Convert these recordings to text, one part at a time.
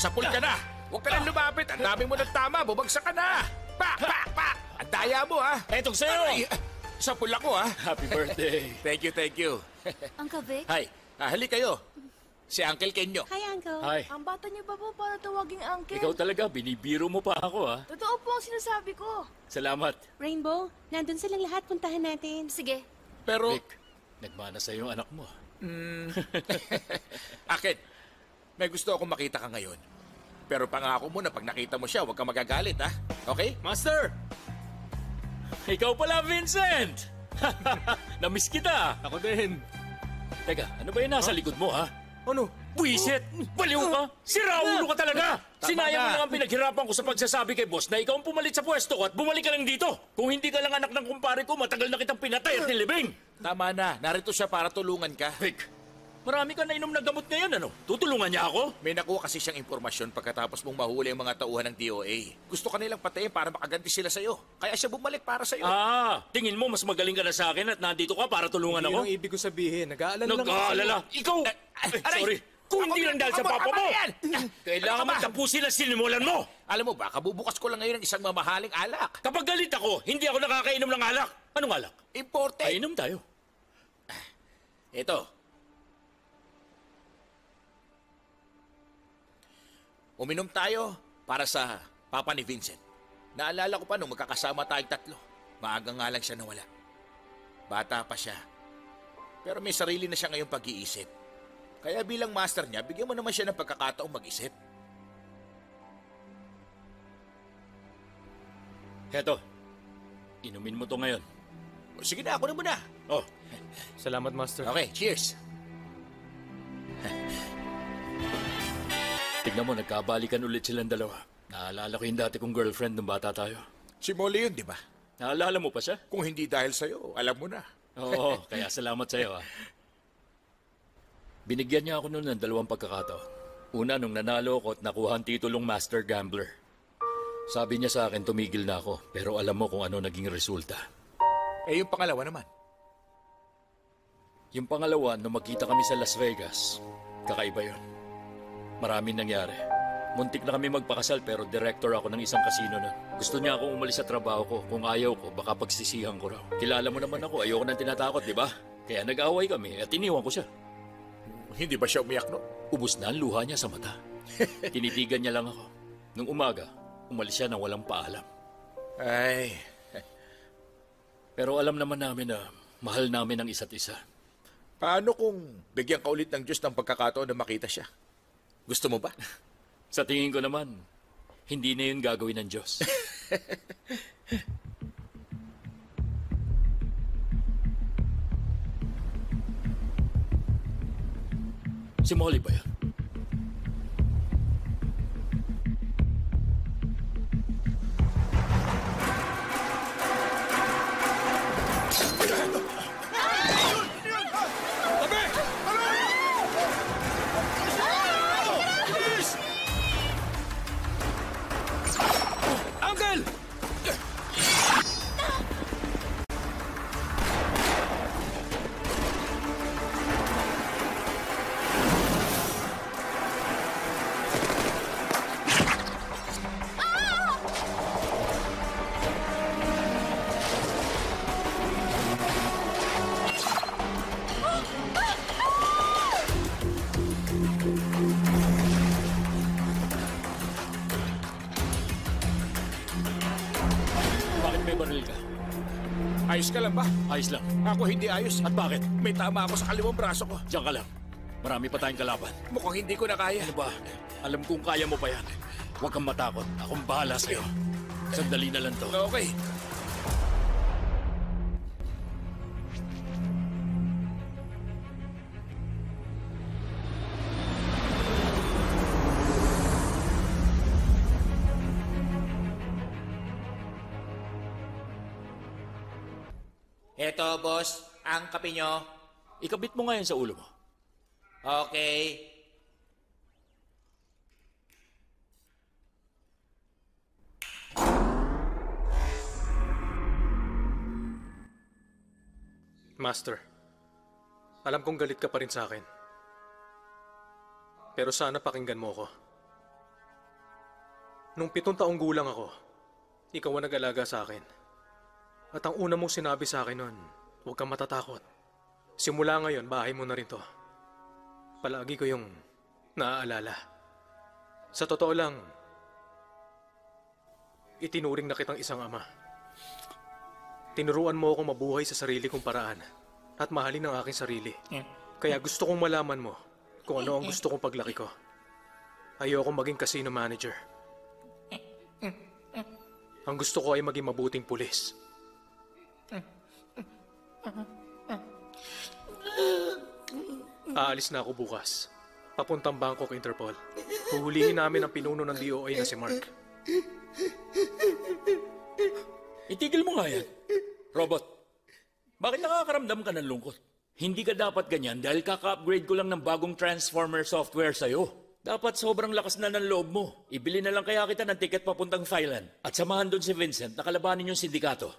Sapul ka na! Huwag ka nang lumapit! Ang dami mo ng tama! Bubagsak ka na! Pa! Pa! Pa! Ang daya mo, ha? Etong sa'yo! Ay, sapul ako, ha? Happy birthday! Thank you, thank you. Uncle Vic? Hi, hali kayo. Si Uncle Kenyo. Hi, Uncle. Hi. Ang bata niyo ba po para tawaging uncle? Ikaw talaga, binibiro mo pa ako ah. Totoo po ang sinasabi ko. Salamat. Rainbow, nandun silang lahat. Puntahan natin. Sige. Pero, Vic, nagmana sa yung anak mo. Akin, may gusto akong makita ka ngayon. Pero pangako mo na pag nakita mo siya, huwag ka magagalit, ha? Okay? Master! Ikaw pala, Vincent! Namiss kita! Ako din. Teka, ano ba yung nasa likod mo, ha? Ano? Buisit! Baliw ka! Sira ulo ka talaga! Sinayang mo na. lang ang pinaghirapan ko sa pagsasabi kay boss na ikaw ang pumalit sa pwesto ko at bumalik ka lang dito. Kung hindi ka lang anak ng kumpare ko, matagal na kitang pinatay at nilibing. Tama na. Narito siya para tulungan ka. Vic, marami ka na inom na gamot ngayon, ano? Tutulungan niya ako? May nakuha kasi siyang impormasyon pagkatapos mong mahuli ang mga tauhan ng DOA. Gusto ka nilang patayin para makaganti sila sa'yo. Kaya siya bumalik para sa'yo. Tingin mo mas magaling ka na sa akin at nandito ka para tulungan Hindi ako? yung ibig ko sabihin. Nag-aalala lang ako Nag-aalala? Ikaw! aray! Sorry. Kung hindi lang dahil sa papa mo, kailangan mo Ano ka ba? tapusin ang sinimulan mo. Alam mo ba, kabubukas ko lang ngayon ng isang mamahaling alak. Kapag galit ako, hindi ako nakakainom ng alak. Anong alak? Imported. Painom tayo. Ito. Uminom tayo para sa papa ni Vincent. Naalala ko pa nung magkakasama tayong tatlo. Maaga nga lang siya nawala. Bata pa siya. Pero may sarili na siya ngayong pag-iisip. Kaya bilang master niya, bigyan mo naman siya ng pagkakataong mag-isip. Heto, inumin mo to ngayon. Sige na, ako na muna. Oh, Salamat, Master. Okay, cheers. tignan mo, nagkabalikan ulit silang dalawa. Naalala ko yung dati kong girlfriend nung bata tayo. Si Molly yun, di ba? Naalala mo pa siya? Kung hindi dahil sa'yo, alam mo na. Oo, kaya salamat sa'yo ah. Binigyan niya ako noon ng 2 pagkakataon. Una, nung nanalo ako at nakuha ang titulong Master Gambler. Sabi niya sa akin, tumigil na ako, pero alam mo kung ano naging resulta. Eh, yung pangalawa naman. Yung pangalawa, nung magkita kami sa Las Vegas, kakaiba yun. Maraming nangyari. Muntik na kami magpakasal pero director ako ng isang casino nun. Gusto niya akong umalis sa trabaho ko. Kung ayaw ko, baka pagsisihan ko raw. Kilala mo naman ako, ayoko nang tinatakot, di ba? Kaya nag-away kami at iniwan ko siya. Hindi ba siya umiyak, no? Ubus na ang luha niya sa mata. Tinitigan niya lang ako. Nung umaga, umalis siya nang walang paalam. Ay, Pero alam naman namin na mahal namin ang isa't isa. paano kung bigyan ka ulit ng Diyos ng pagkakataon na makita siya? Gusto mo ba? Sa tingin ko naman, hindi na yun gagawin ng Diyos. Si Molly ba yan? Uncle! Bakit may baril ka? Ayos ka lang ba? Ayos lang. Ako hindi ayos. At bakit? May tama ako sa kaliwang braso ko. Diyan ka lang. Marami pa tayong kalaban. Mukhang hindi ko na kaya. Ano ba? Alam kong kaya mo pa yan. Huwag kang matakot. Akong bahala sa'yo. Sandali na lang to. Okay. Eto, boss. Ang kape nyo. Ikabit mo ngayon sa ulo mo. Okay. Master, alam kong galit ka pa rin sa akin. Pero sana pakinggan mo ko. Nung 7 taong gulang ako, ikaw ang nag-alaga sa akin. At ang una mong sinabi sa akin noon, huwag kang matatakot. Simula ngayon, bahay mo na rin to. Palagi ko yung naaalala. Sa totoo lang, itinuring na kitang isang ama. Tinuruan mo akong mabuhay sa sarili kong paraan at mahalin ang aking sarili. Kaya gusto kong malaman mo kung ano ang gusto kong paglaki ko. Ayokong maging casino manager. Ang gusto ko ay maging mabuting pulis. Aalis na ako bukas. Papuntang Bangkok Interpol. Huhulihin namin ang pinuno ng DOA na si Mark. Itigil mo nga yan. Robot, bakit nakakaramdam ka ng lungkot? Hindi ka dapat ganyan dahil kaka-upgrade ko lang ng bagong Transformer software sa'yo. Dapat sobrang lakas na ng loob mo. Ibili na lang kaya kita ng tiket papuntang Thailand at samahan doon si Vincent na kalabanin yung sindikato.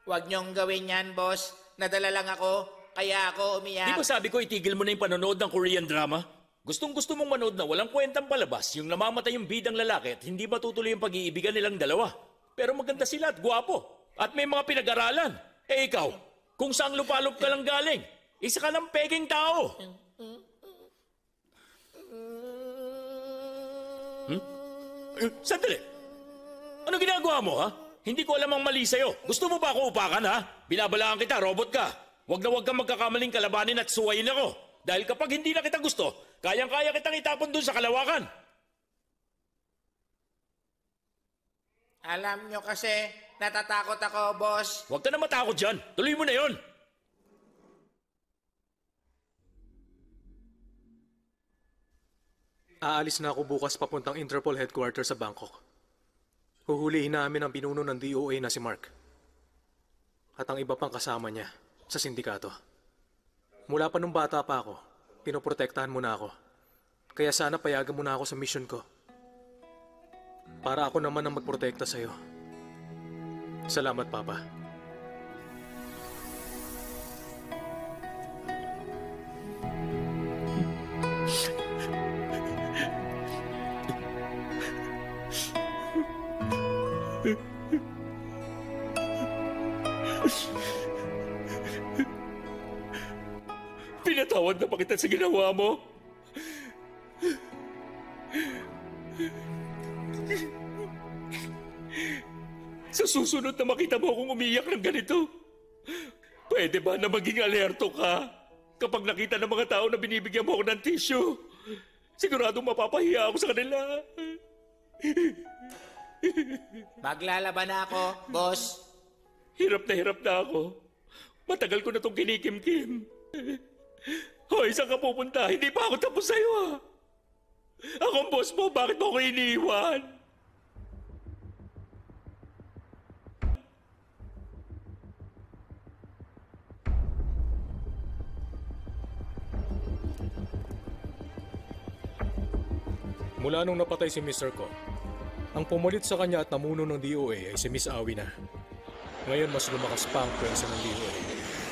Huwag niyong gawin yan, boss. Nadala lang ako, kaya ako umiyak. Di ba sabi ko itigil mo na yung panonood ng Korean drama? Gustong-gusto mong manood na walang kwentang palabas, yung namamatay yung bidang lalaki at hindi matutuloy yung pag-iibigan nilang dalawa. Pero maganda sila at gwapo. At may mga pinag-aralan. Eh ikaw, kung saang lupalop ka lang galing, isa ka ng peking tao. Sandali. Ano ginagawa mo, ha? Hindi ko alam ang mali sa'yo. Gusto mo ba ako upakan, ha? Binabalaan kita, robot ka. Huwag na huwag kang magkakamaling kalabanin at suwayin ako. Dahil kapag hindi na kita gusto, kayang-kaya kitang itapon dun sa kalawakan. Alam nyo kasi, natatakot ako, boss. Huwag ka na matakot dyan. Tuloy mo na yon. Aalis na ako bukas papuntang Interpol headquarters sa Bangkok. Huhulihin namin ang pinuno ng DOA na si Mark. At ang iba pang kasama niya sa sindikato. Mula pa nung bata pa ako, pinoprotektahan mo na ako. Kaya sana payagan mo na ako sa mission ko. Para ako naman ang magprotekta sa'yo. Salamat, Papa. Pinatawad na pa kita sa ginawa mo. Sa susunod na makita mo akong umiyak ng ganito, pwede ba na maging alerto ka kapag nakita ng mga tao na binibigyan mo ako ng tissue? Siguradong mapapahiya ako sa kanila. Maglalaban na ako, boss. Hirap na ako. Matagal ko na itong kinikim-kim. Hoy, saan ka pupunta? Hindi pa ako tapos sa'yo, ha? Ako ang boss mo, bakit mo ako iniiwan? Mula nung napatay si Mr. Ko, ang pumulit sa kanya at namuno ng DOA ay si Miss Awi na. Ngayon mas lumakas pa ang pwersa ng DOA.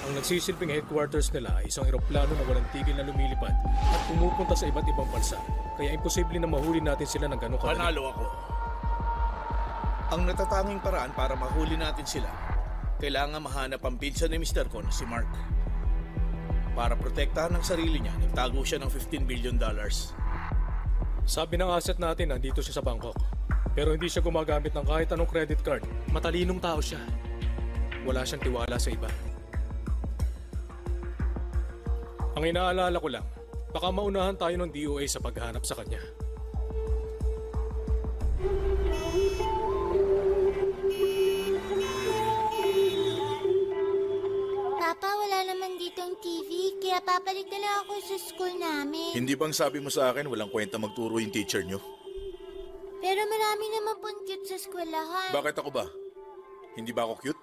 Ang nagsisilbing headquarters nila ay isang eroplano na walang tigil na lumilipad at pumupunta sa iba't ibang bansa. Kaya imposible na mahuli natin sila ng ganong kadali. Panalo ako. Ang natatanging paraan para mahuli natin sila, kailangan mahanap ang pinsan ni Mr. Ko na si Mark. Para protektahan ang sarili niya, nagtago siya ng $15 billion. Sabi ng asset natin nandito siya sa Bangkok. Pero hindi siya gumagamit ng kahit anong credit card. Matalinong tao siya. Wala siyang tiwala sa iba. Ang inaalala ko lang, baka maunahan tayo ng DOA sa paghanap sa kanya. Papa, wala naman ditong TV, kaya papalik na lang ako sa school namin. Hindi bang sabi mo sa akin walang kwenta magturo yung teacher nyo? Pero marami naman pong cute sa eskwelahan. Bakit ako ba? Hindi ba ako cute?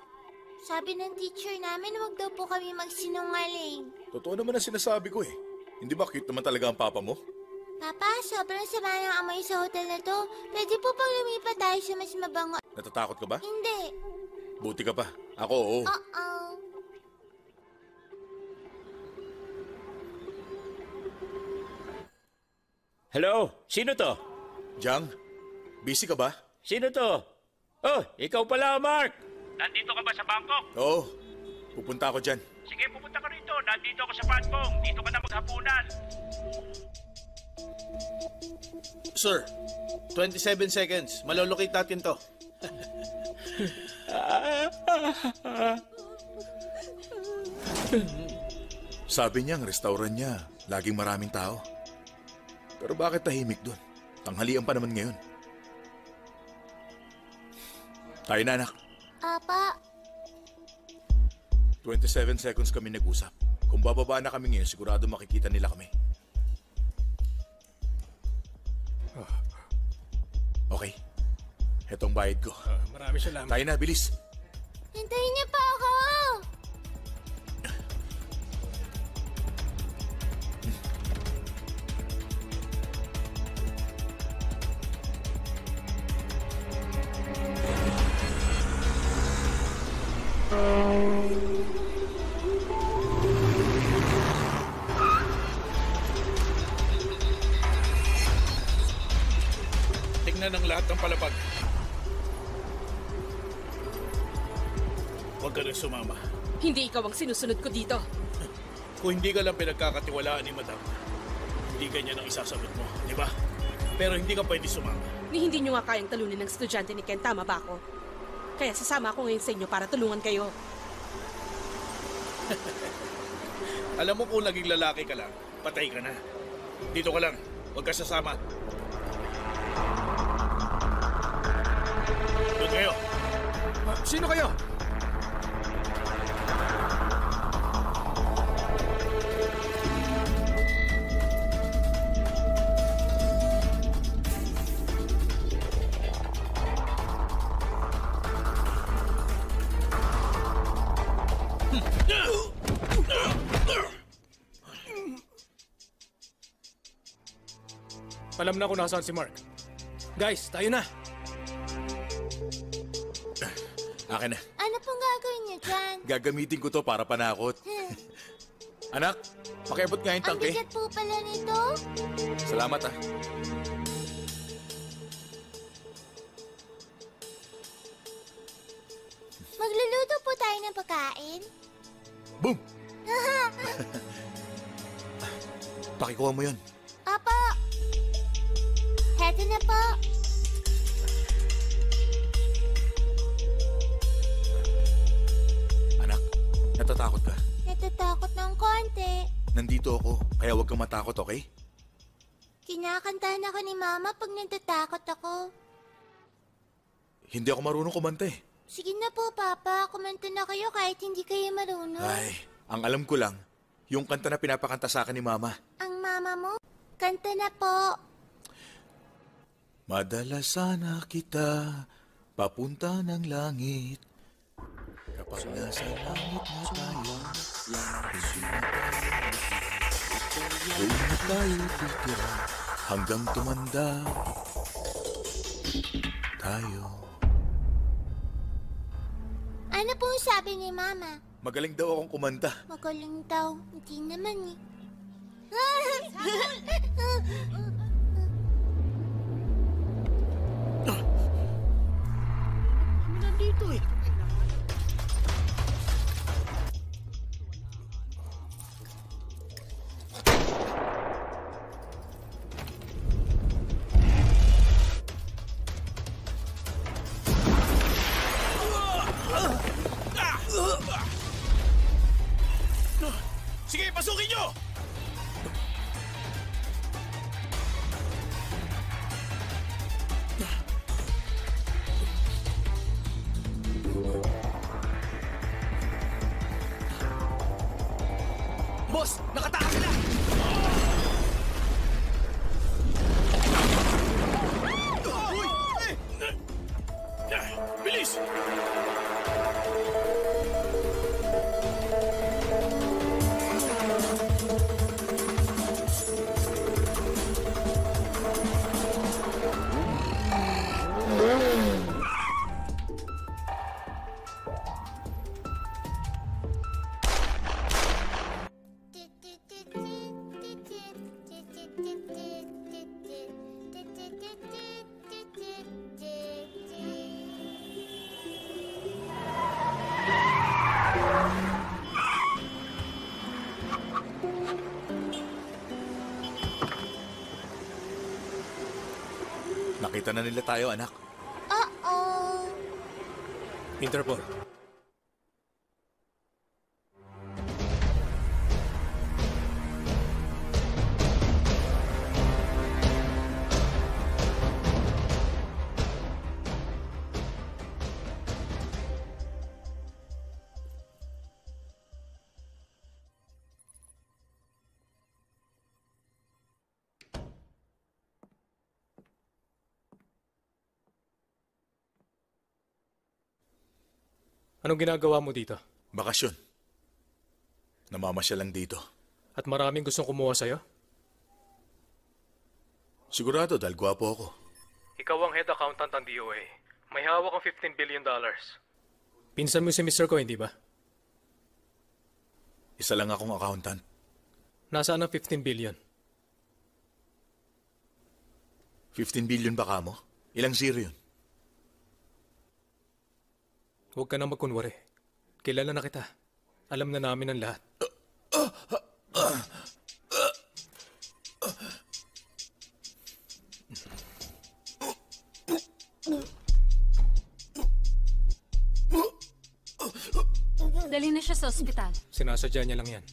Sabi ng teacher namin, huwag daw po kami magsinungaling. Totoo naman ang sinasabi ko eh. Hindi ba cute naman talaga ang papa mo? Papa, sobrang sama ng amoy sa hotel na to. Pwede po pang lumipat tayo sa mas mabango. Natatakot ka ba? Hindi. Buti ka pa. Ako, oo. Oo. Hello? Sino to? Jang, busy ka ba? Sino to? Oh, ikaw pala, Mark! Nandito ka ba sa Bangkok? Oo, pupunta ako dyan. Sige, pupunta ka rito. Nandito ako sa Patpong. Dito ka na maghapunan. Sir, 27 seconds. Malolocate natin to. Sabi niya ang restaurant niya, laging maraming tao. Pero bakit tahimik doon? Tanghalian pa naman ngayon. Tayo na, anak. Apa, 27 seconds kami nag-usap. Kung bababa na kami ngayon, sigurado makikita nila kami. Okay. Hetong bayad ko. Marami salamat. Tayo na, bilis. hintayin niyo pa ako! Tingnan ang lahat ng palapag. Huwag ka rin sumama. Hindi ikaw ang sinusunod ko dito. Kung hindi ka lang pinagkakatiwalaan ni Madam, hindi ganyan ang isasagot mo, di ba? Pero hindi ka pwede sumama. Ni hindi nyo nga kayang talunin ng estudyante ni Ken, tama ba ako? Kaya sasama ako ngayon sa inyo para tulungan kayo. Alam mo kung naging lalaki ka lang, patay ka na. Dito ka lang, huwag ka sasama. Doon kayo. Sino kayo? Alam na kung nasaan si Mark. Guys, tayo na. Akin na. Ano pong gagawin niyo dyan? Gagamitin ko to para panakot. Anak, pakiabot nga yung Ang tangke. bigat po pala nito. Salamat, ah. Magluluto po tayo ng pagkain. Boom! Pakikuha mo yun. Apo! Heto na po. Anak, natatakot ka. Natatakot ng konti. Nandito ako, kaya huwag kang matakot, okay? Kinakantahan ako ni Mama pag natatakot ako. Hindi ako marunong kumanta eh. Sige na po, Papa. Kumanta na kayo kahit hindi kayo marunong. Ay, ang alam ko lang, yung kanta na pinapakanta sa akin ni Mama. Ang mama mo? Kanta na po. Madala sana kita, papunta ng langit. Kapag nasa langit na tayo, doon na tayo titira hanggang tumanda tayo. Ano po sabi ni Mama? Magaling daw akong kumanta. Magaling daw. Hindi naman eh. Nandito eh. Sige, pasukin nyo! Boss, nakatakas sila! Bilis! Nakita na nila tayo, anak. Uh-oh. Interpol. Anong ginagawa mo dito? Bakasyon. Namamasya lang dito. At maraming gustong kumuha sa'yo? Sigurado dahil gwapo ako. Ikaw ang head accountant ng DOA. May hawak ang $15 billion. Pinsan mo si Mr. Ko, hindi ba? Isa lang akong accountant. Nasaan ang 15 billion? 15 billion ba ka mo? Ilang zero yun? Huwag ka na magkunwari. Kilala na kita. Alam na namin ang lahat. Dali na siya sa ospital. Sinasadya niya lang yan.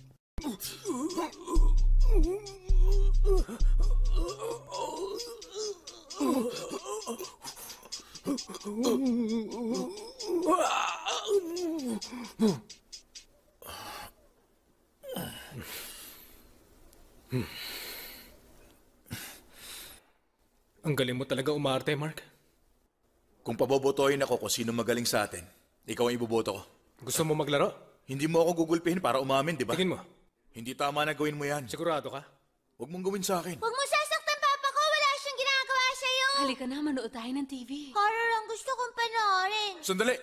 Ang galing mo talaga umarte, Mark. Kung pabobotohin ako kung sino magaling sa atin, ikaw ang iboboto ko. Gusto mo maglaro? Hindi mo ako gugulpihin para umamin, di ba? Tingin mo. Hindi tama na gawin mo yan. Sigurado ka? Huwag mong gawin sa akin. Huwag mo sasaktan papa ko. Wala siyang ginagawa sa'yo. Halika na, manood tayo ng TV. Horror ang gusto kong panoorin. Sandali!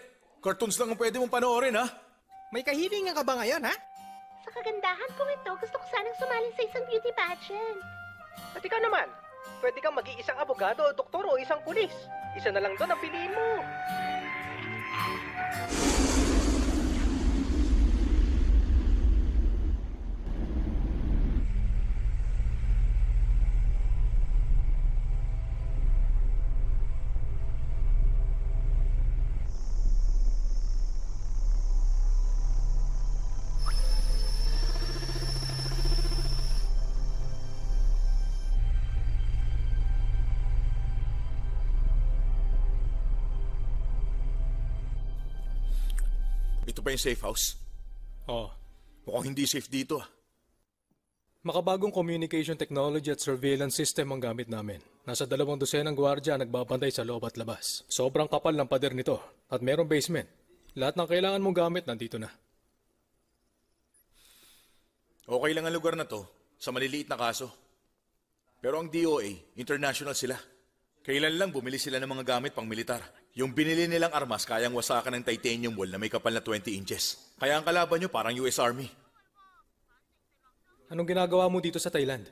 Cartoons lang ang pwede mong panoorin, ha? May kahilingan ka ba ngayon, ha? Sa kagandahan kong ito, gusto ko sanang sumali sa isang beauty pageant. At ikaw naman, pwede kang mag-iisang abogado, doktor o isang pulis. Isa na lang doon ang piliin mo. Ito pa yung safe house? Oo. Mukhang hindi safe dito, ah. Makabagong communication technology at surveillance system ang gamit namin. Nasa 200 gwardiya ang nagbabantay sa loob at labas. Sobrang kapal ng pader nito at merong basement. Lahat ng kailangan mong gamit nandito na. Okay lang ang lugar na to sa maliliit na kaso. Pero ang DOA, international sila. Kailan lang bumili sila ng mga gamit pang militar. Yung binili nilang armas kayang wasakan ng titanium wall na may kapal na 20 inches. Kaya ang kalaban nyo parang US Army. Anong ginagawa mo dito sa Thailand?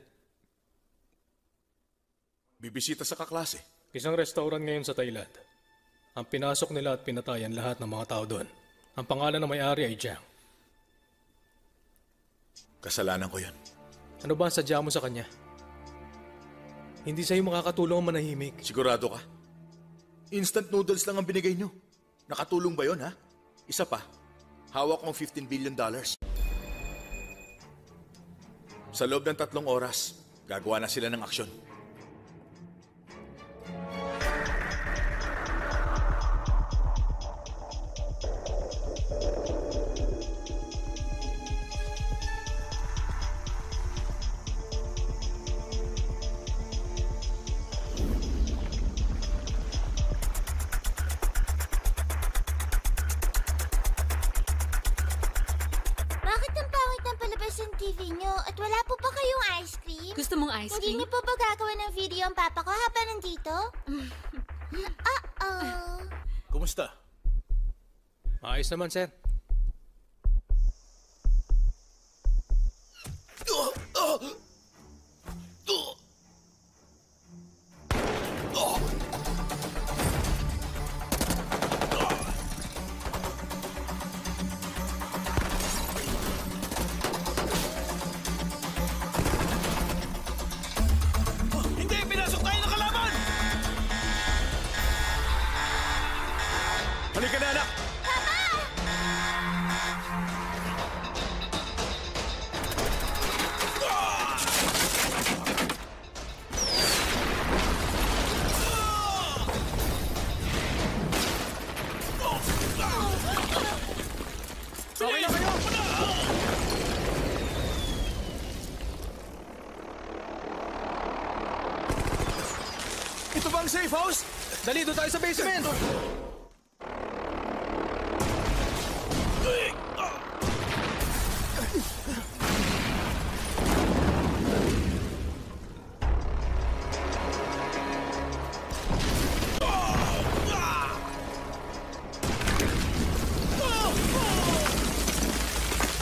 Bibisita sa kaklase. Isang restaurant ngayon sa Thailand. Ang pinasok nila at pinatayan lahat ng mga tao doon. Ang pangalan ng may-ari ay Jiang. Kasalanan ko yun. Ano ba ang sadya mo sa kanya? Hindi sa'yo makakatulong ang manahimik. Sigurado ka? Instant noodles lang ang binigay nyo. Nakatulong ba yun, ha? Isa pa, hawak kong $15 billion. Sa loob ng 3 oras, gagawa na sila ng aksyon. Bakit ang pangit ng palabas ng TV nyo at wala po ba kayong ice cream? Gusto mong ice Hindi cream? niyo po ba gagawa ng video ang papa ko habang nandito? Uh-oh. Kumusta? Maayos naman, sir. Hindi! Pinasok tayo ng kalaban! Halika na, anak! Okay na kayo! Ito ba ang safe house? Dali, doon tayo sa basement!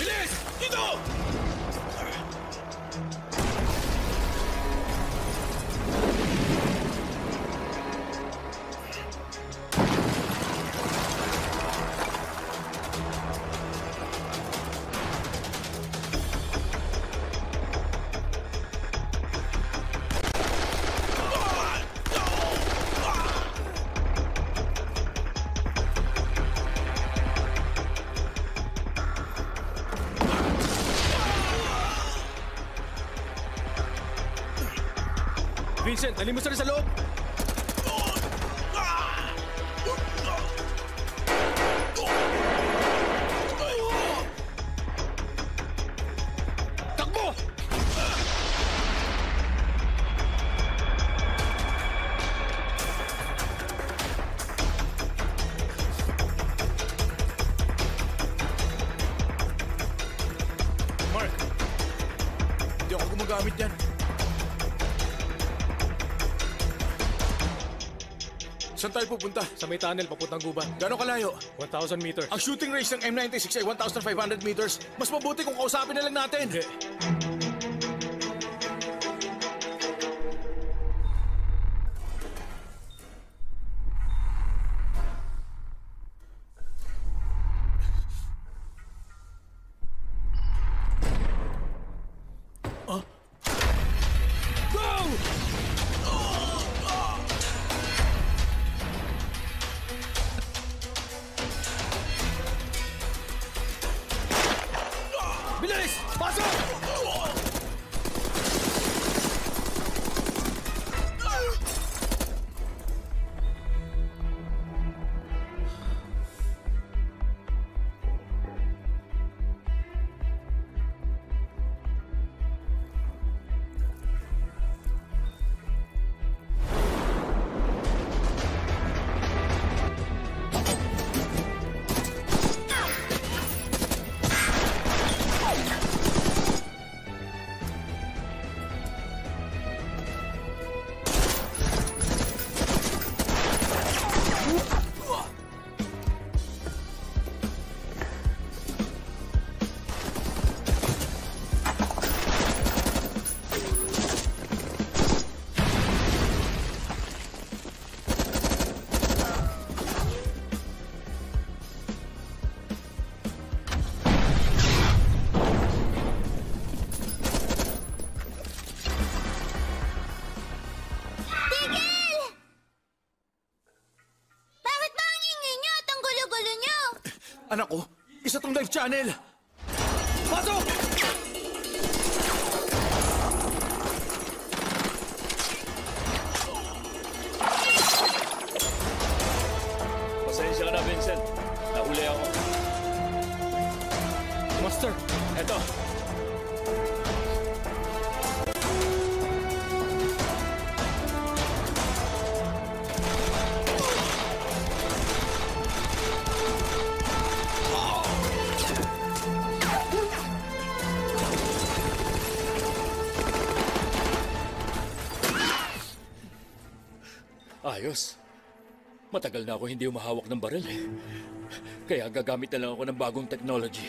Bilis! Dito! Vincent, dali mo sa rin sa loob! Takbo! Mark, hindi ako gumagamit yan. Saan tayo pupunta? Sa may tunnel, papuntang gubat. Gano'ng kalayo? 1,000 meters. Ang shooting range ng M96 ay 1,500 meters. Mas mabuti kung kausapin na lang natin. Hindi. Bilis! Pasok! Anak ko, isa tong live channel. Pasok! Pasensya ka na, Vincent. Nahuli ako. Master, Eto. Ayos. Matagal na ako hindi umahawak ng baril eh. Kaya gagamit na lang ako ng bagong technology.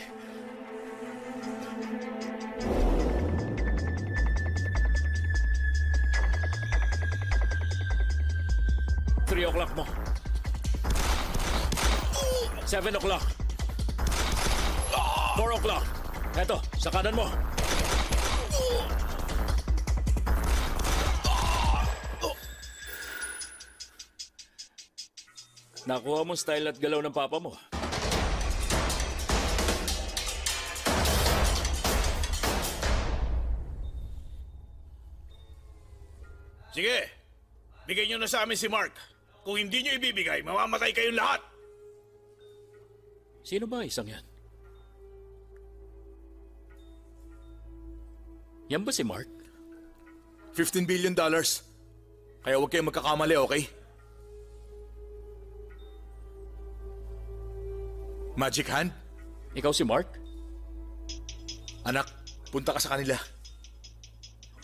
Three o'clock mo. 7 o'clock. 4 o'clock. Eto, sa kanan mo. Nakuha mo style at galaw ng papa mo. Sige, bigay nyo na sa amin si Mark. Kung hindi nyo ibibigay, mamamatay kayong lahat. Sino ba isang yan? Yan ba si Mark? $15 billion. Kaya huwag kayong magkakamali, okay? Magic Hand? Ikaw si Mark? Anak, punta ka sa kanila.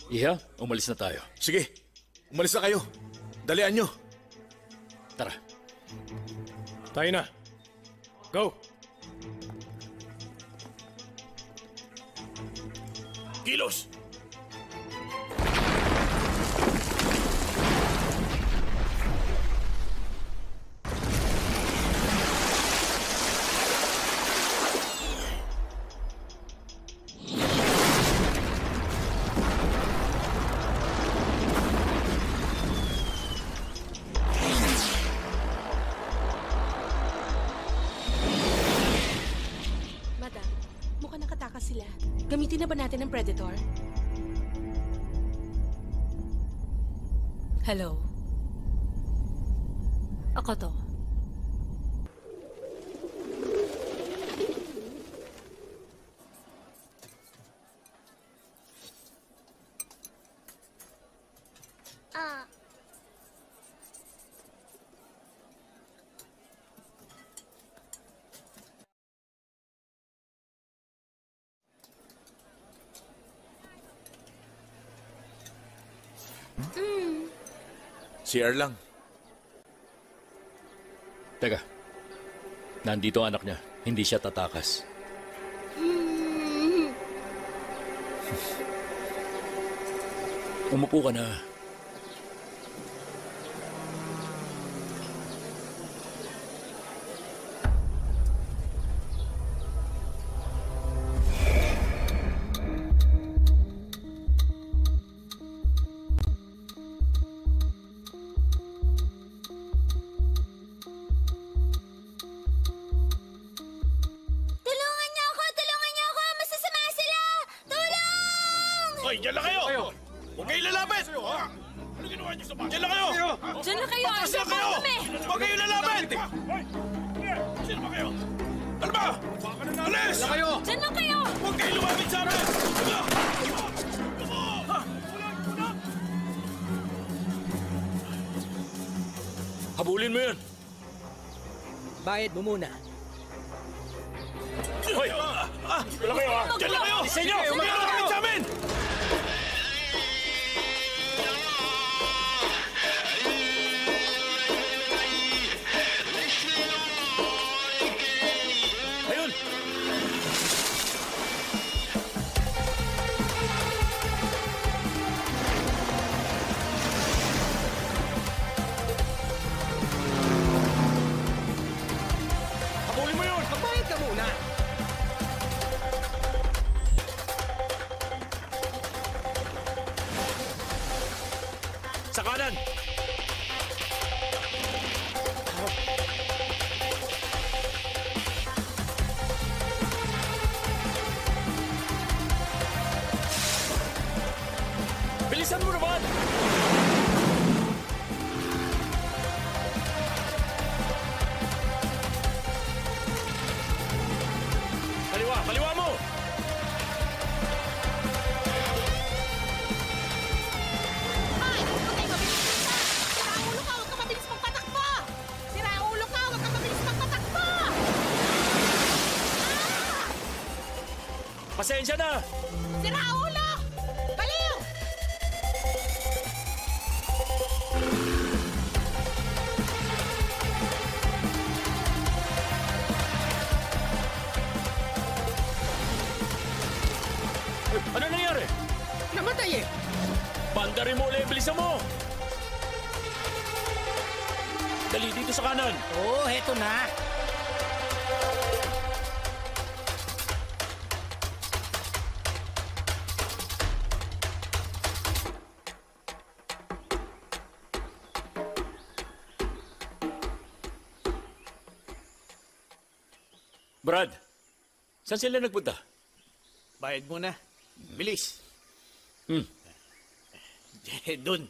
Iha, umalis na tayo. Sige, umalis na kayo. Dalian nyo. Tara. Tayo na. Go! Kilos! Madam, mukhang nakatakas sila. Gamitin na ba natin ang Predator? Hello? Ako to. Ah, CR lang. Teka. Nandito ang anak niya. Hindi siya tatakas. Umupo ka na. Tulungan niyo ako! Tulungan niyo ako! Masasama sila! Tulong! Hoy, dyan lang kayo! Huwag kayo lalapit! Ano ginawa niyo sa bahay? Dyan lang kayo! Diyan na kayo! Patras lang kayo! Huwag kayo lalapit! Sino ba kayo? Ano ba? Alis! Dyan lang kayo! Diyan na kayo! Huwag kayo lumapit sa amin! Habulin mo yun! Bayad mo muna. Hoy! Dyan lang kayo! Dyan lang kayo! Isa nyo! Huwag kayo lumapit sa amin! Ayun! Habulin mo yun! Magbayad ka muna. Sa kanan! Bilisan mo naman! Kaliwa! Kaliwa mo! ay! Huwag kayo mabilis magpatakbo! Siraulo ka! Huwag ka mabilis magpatakbo! Pasensya na! Siraulo! Baliw! Ano nangyari? Namatay eh. Bandarin mo ulit! Bilisan mo! Dali dito sa kanan! Oo, heto na. Brad, saan sila nagpunta? Bayad mo na. Bilis. Hmm. Dun.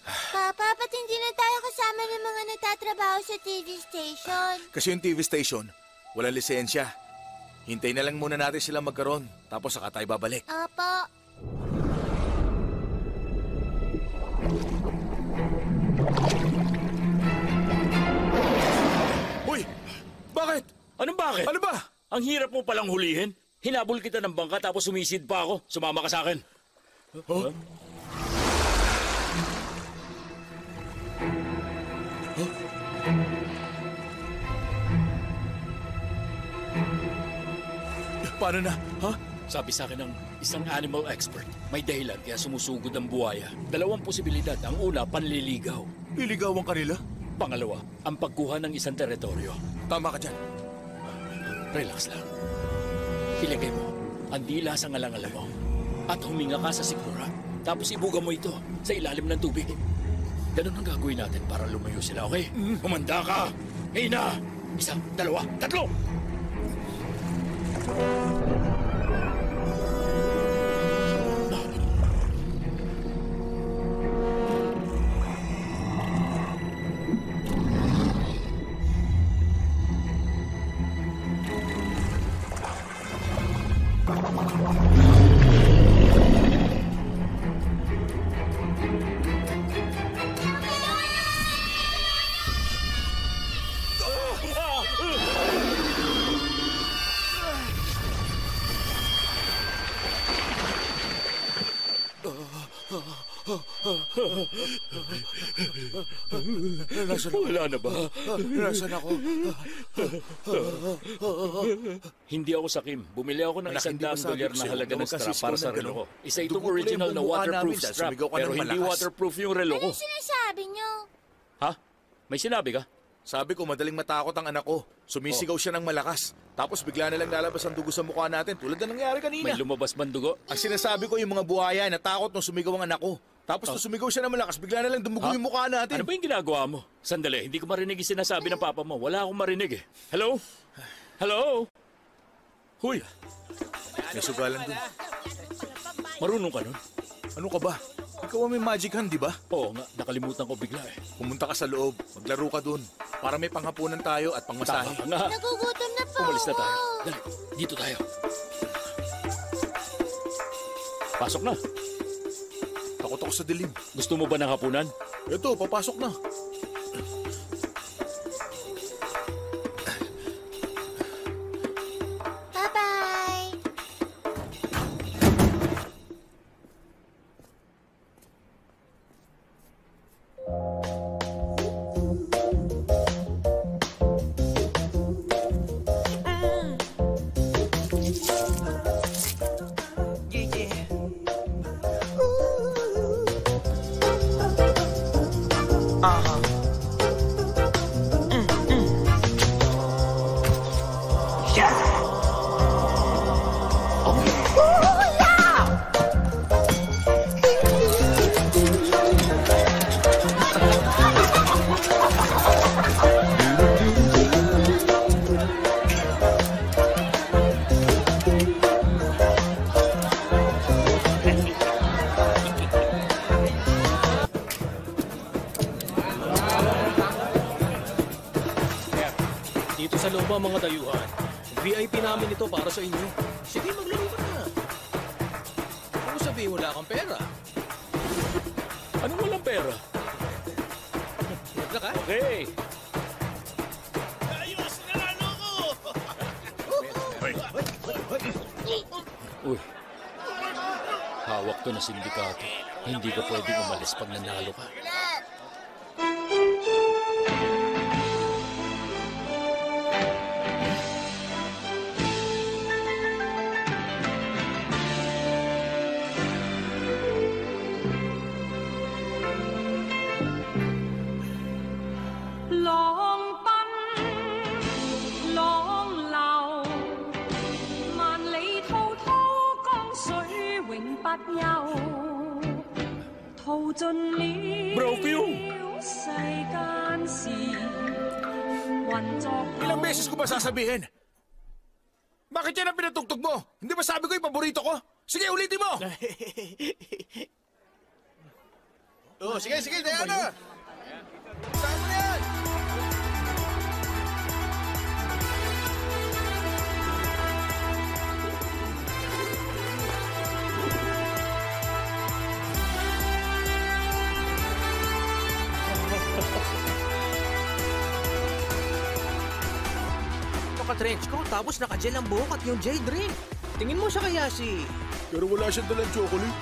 Papa, ba't hindi na tayo kasama ng mga nagtatrabaho sa TV station? Kasi yung TV station, walang lisensya. Hintay na lang muna natin sila magkaroon, tapos saka tayo babalik. Opo. Uy! Bakit? Anong bakit? Ano ba? Ang hirap mo palang hulihin. Hinabol kita ng bangka tapos sumisid pa ako. Sumama ka sa akin. Huh? Paano na? Ha? Sabi sa akin ng isang animal expert, may dahilan kaya sumusugod ang buhaya. Dalawang posibilidad. Ang una, panliligaw. Liligawan kanila? Pangalawa, ang pagkuha ng isang teritoryo. Tama ka dyan. Relax lang. Ilagay mo ang dila sa ngalangalan mo at huminga ka sa sikmura. Tapos ibuga mo ito sa ilalim ng tubig. Ganun ang gagawin natin para lumayo sila, okay? Humanda ka! Ngayon na! Isa, dalawa, tatlo! Wala na ba? Nasaan ako? Hindi ako sakim. Bumili ako ng Anak, $100 hindi ba sabi ko na sa'yo, halaga ng huwag kang strap para sisigaw sa ng relo ko. ganun. Isa itong Dugo ko original lang na yung mukha waterproof namin dahil strap. sumigaw ka ng Pero hindi malakas. waterproof yung relo ko. Anong sinasabi niyo? Ha? May sinabi ka? Sabi ko, madaling matakot ang anak ko. Sumisigaw siya ng malakas. Tapos bigla na lang lalabas ang dugo sa mukha natin tulad na nangyari kanina. May lumabas man dugo? Ang sinasabi ko, yung mga buhaya, natakot nung sumigaw ang anak ko. Tapos nung sumigaw siya ng malakas, bigla na lang dumugo yung mukha natin. Ano ba yung ginagawa mo? Sandali, hindi ko marinig yung sinasabi ng papa mo. Wala akong marinig eh. Hello? Hello? Huy, May sugalan dun. marunong ka nun? Ano ka ba? Ikaw ang may magic hand, di ba? Oo nga, nakalimutan ko bigla eh. Pumunta ka sa loob, maglaro ka dun. Para may panghapunan tayo at pangmasahe. Tama ka nga. Nagugutom na po Umalis na ako. tayo. Dali, dito tayo. Pasok na. Takot ako sa dilim. Gusto mo ba ng hapunan? Ito, papasok na. Bye-bye. Dito sa loob ang mga dayuhan. VIP namin ito para sa inyo. Sige, maglaro ka na. Kung sabihin wala kang pera. Anong walang pera? Wala ka? Okay. Ayos na lalo ko! Uy. Hawak to na sindikato. Hindi ka pwedeng umalis pag nanalo ka. Broke yung! Ilang beses ko ba sasabihin? Bakit yan ang pinatugtog mo? Hindi ba sabi ko yung paborito ko? Sige, ulitin mo! Sige, Diana! Saan mo na yan? Naka-trench coat tapos naka-gel ang buhok at yung jade ring. Tingin mo siya kaya si... Pero wala siyang dalang chocolate.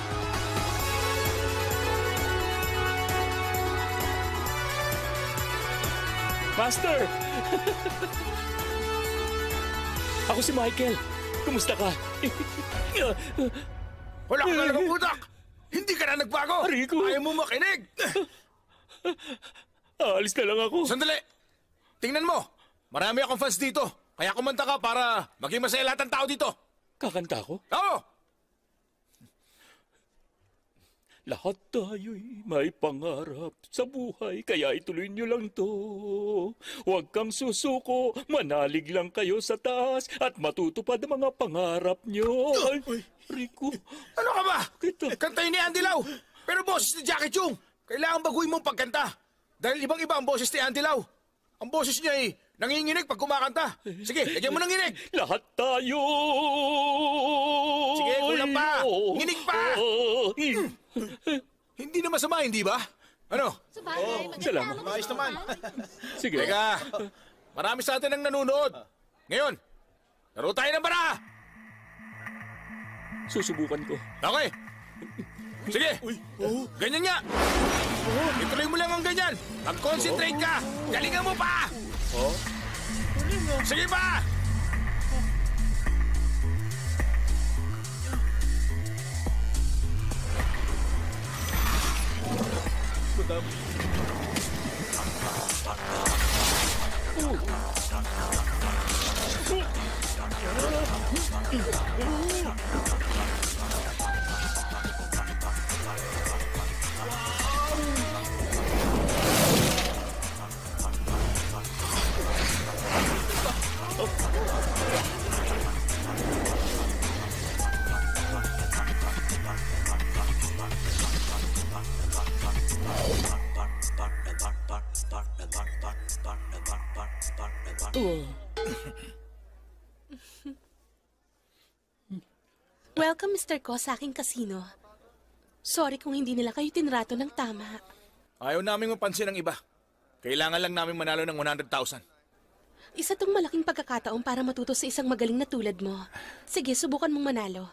Master! Ako si Michael. Kumusta ka? Wala ka talagang utak! Hindi ka na nagbago! Rico! Ayaw mo makinig! Aalis na lang ako. Sandali! Tingnan mo! Marami akong fans dito. Kaya kumanta ka para maging masaya lahat ng tao dito. Kakanta ko? Oo! Lahat tayo'y may pangarap sa buhay, kaya ituloy nyo lang to. Huwag kang susuko, manalig lang kayo sa taas at matutupad ang mga pangarap nyo. Ay, Rico. Ano ka ba? Kita. Kantayin ni Andy Lau. Pero boses ni Jackie Chung. Kailangan baguhin mong pagkanta. Dahil ibang-iba ang boses ni Andy Lau. Ang boses niya ay nanginginig pag kumakanta. Sige, lagyan mo ng nginig. Lahat tayo. Sige, kulang pa. Nginig pa. Hindi na masama, hindi ba? Ano? Salamat. Maayos naman. Sige. Teka, marami sa atin ang nanonood. Ngayon, laro tayo ng bara. Susubukan ko. Okay. Sige. Ganyan nga. Ituloy mo lang ang ganyan. Mag-concentrate ka. Galingan mo pa. Sige pa. Welcome, Mr. Ko, sa aking kasino. Sorry kung hindi nila kayo tinrato ng tama. Ayaw naming mapansin ang iba. Kailangan lang namin manalo ng 100,000. Isa tong malaking pagkakataon para matuto sa isang magaling na tulad mo. Sige, subukan mong manalo.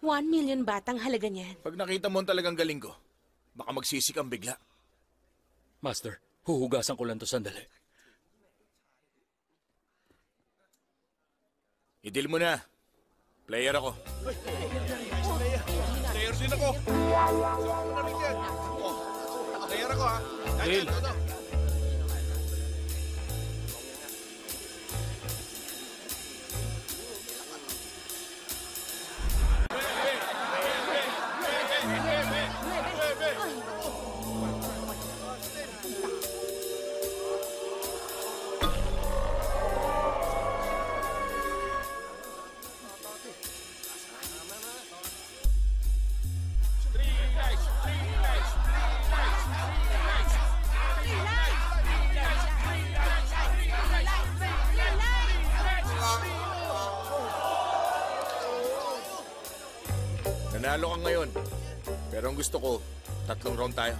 1 million baht ang halaga niyan. Pag nakita mo ang talagang galing ko, baka magsisi kang bigla. Master, huhugasan ko lang to sandali. I-deal mo na. Player ako. Player din ako. Player ako, ha? Deal. Nanalo ka ngayon. Pero ang gusto ko, 3 round tayo.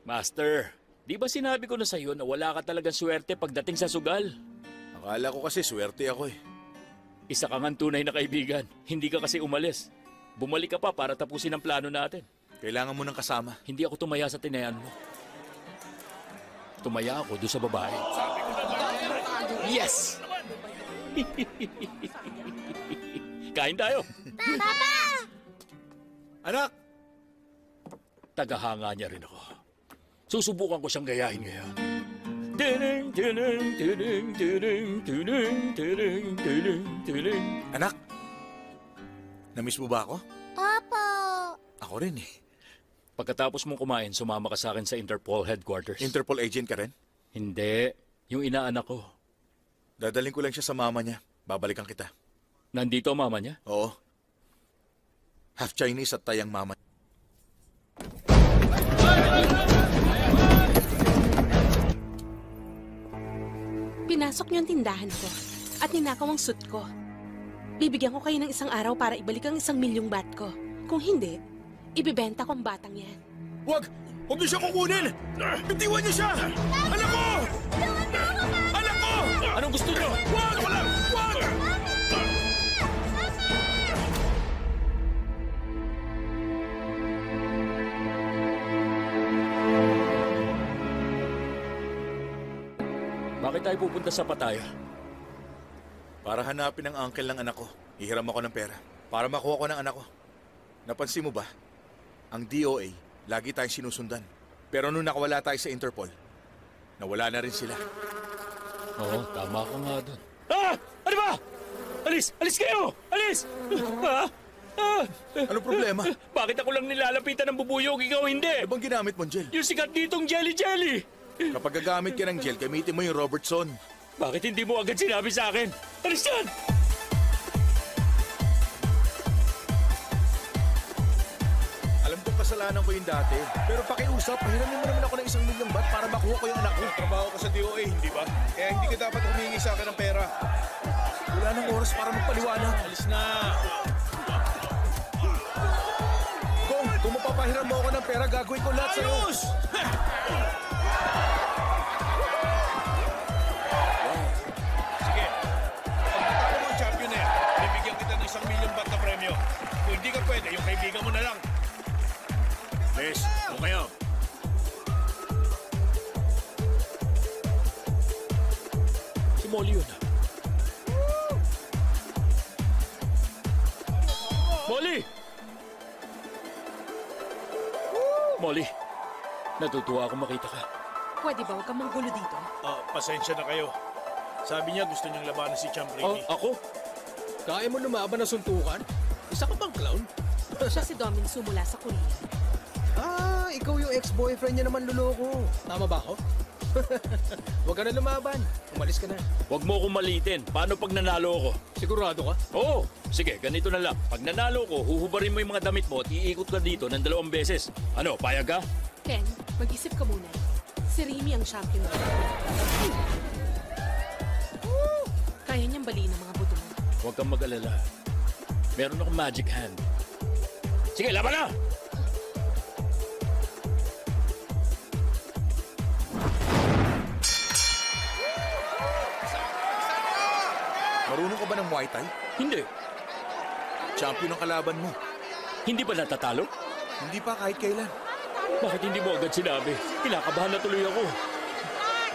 Master, di ba sinabi ko na sa'yo na wala ka talagang swerte pagdating sa sugal? Akala ko kasi swerte ako eh. Isa ka ngang tunay na kaibigan. Hindi ka kasi umalis. Bumalik ka pa para tapusin ang plano natin. Kailangan mo ng kasama. Hindi ako tumaya sa tinayan mo. Tumaya ako doon sa babae. Yes! Kain tayo. Papa! Anak! tagahanga niya rin ako. Susubukan ko siyang gayahin ngayon. Tiling, tiling, tiling, tiling, tiling, tiling, tiling, tiling. Anak, namiss mo ba ako? Opo. Ako rin eh. Pagkatapos mong kumain, sumama ka sa akin sa Interpol headquarters. Interpol agent ka rin? Hindi. Yung inaanak ko. Dadaling ko lang siya sa mama niya. Babalikan kita. Nandito ang mama niya? Oo. Half Chinese at tayang mama. Pinasok niyo ang tindahan ko at ninakaw ang suit ko. Bibigyan ko kayo ng isang araw para ibalik ang 1 milyong baht ko. Kung hindi, ibibenta ko ang batang yan. Huwag! Huwag niyo siya kukunin! Bitiwan niyo siya! Anak ko! Anak ko! Anong gusto niyo? Huwag! Wag! Huwag! Bakit tayo pupunta sa Pattaya? Para hanapin ang uncle ng anak ko. Ihiram ako ng pera. Para makuha ko ng anak ko. Napansin mo ba? Ang DOA, lagi tayong sinusundan. Pero nung nakawala tayo sa Interpol, nawala na rin sila. Oo, tama ka nga doon. Ah! Ano ba? Alis! Alis kayo! Alis! Ah! Ah! Ano problema? Bakit ako lang nilalapitan ng bubuyog, ikaw hindi? Ano bang ginamit mong gel? Yung sikat ditong jelly-jelly! Kapag gagamit ka ng gel, gamitin mo yung Robertson. Bakit hindi mo agad sinabi sa akin? Alis yan! Alam kong kasalanan ko yung dati. Pero pakiusap, pahiramin mo naman ako ng 1 milyong baht para makuha ko yung anak ko. Trabaho ka sa DOA, hindi ba? Kaya hindi ka dapat humingi sa akin ng pera. Wala nang oras para magpaliwanag. Alis na! Kung mapapahiram mo ako ng pera, gagawin ko lahat sa'yo. Ayos! Sige, pag natalo mo ang champion na yan, bibigyan kita ng 1 milyong baht na premyo. Kung hindi ka pwede, yung kaibigan mo na lang. Bes, o kayo. Si Molly yun ah. Molly! Molly, natutuwa ako makita ka. Pwede ba huwag kang manggulo dito? Pasensya na kayo. Sabi niya gusto niyang labanan si Champ Ricky. Ako? Kaya mo lumaban ng suntukan? Isa ka bang clown? Siya si Domin mula sa Korea. Ah, ikaw yung ex-boyfriend niya naman luloko. Tama ba ako? Huwag ka na lumaban. Umalis ka na. Huwag mo akong malitin. Paano pag nanalo ako? Sigurado ka? Oo. Sige, ganito na lang. Pag nanalo ko, huhubarin mo yung mga damit mo at iikot ka dito ng 2 beses. Ano, payag ka? Ken, mag-isip ka muna. Si Remy ang champion. Kaya niyang baliin ang mga buto mo. Huwag kang mag-alala. Meron akong magic hand. Sige, laban na! Marunong ka ba ng Muay Thai? Hindi. Champion ang kalaban mo. Hindi ba natatalo? Hindi pa kahit kailan. Bakit hindi mo agad sinabi? Kinakabahan na tuloy ako.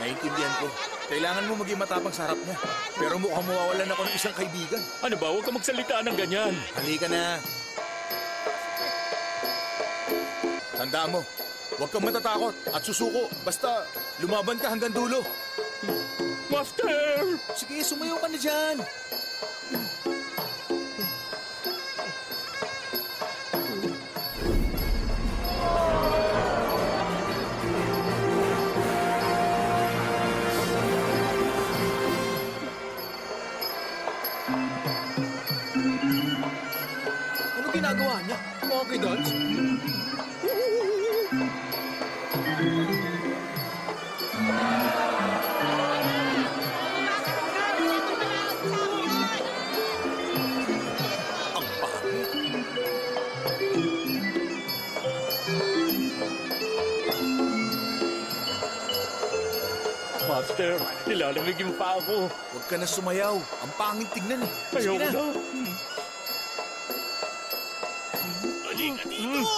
Naiintindihan ko. Kailangan mo maging matapang sa harap niya. Pero mukhang mawawalan ako ng isang kaibigan. Ano ba? Huwag ka magsalita ng ganyan. Halika na. Tandaan mo, huwag kang matatakot at susuko. Basta lumaban ka hanggang dulo. Master! Sige, sumayo ka na dyan. Ano ginagawa niya? Monkey dance? Ang pangit. Master, nilalamig yung pa ako. Huwag ka na sumayaw. Ang pangit tignan eh. Ayaw Sige na. Halika dito!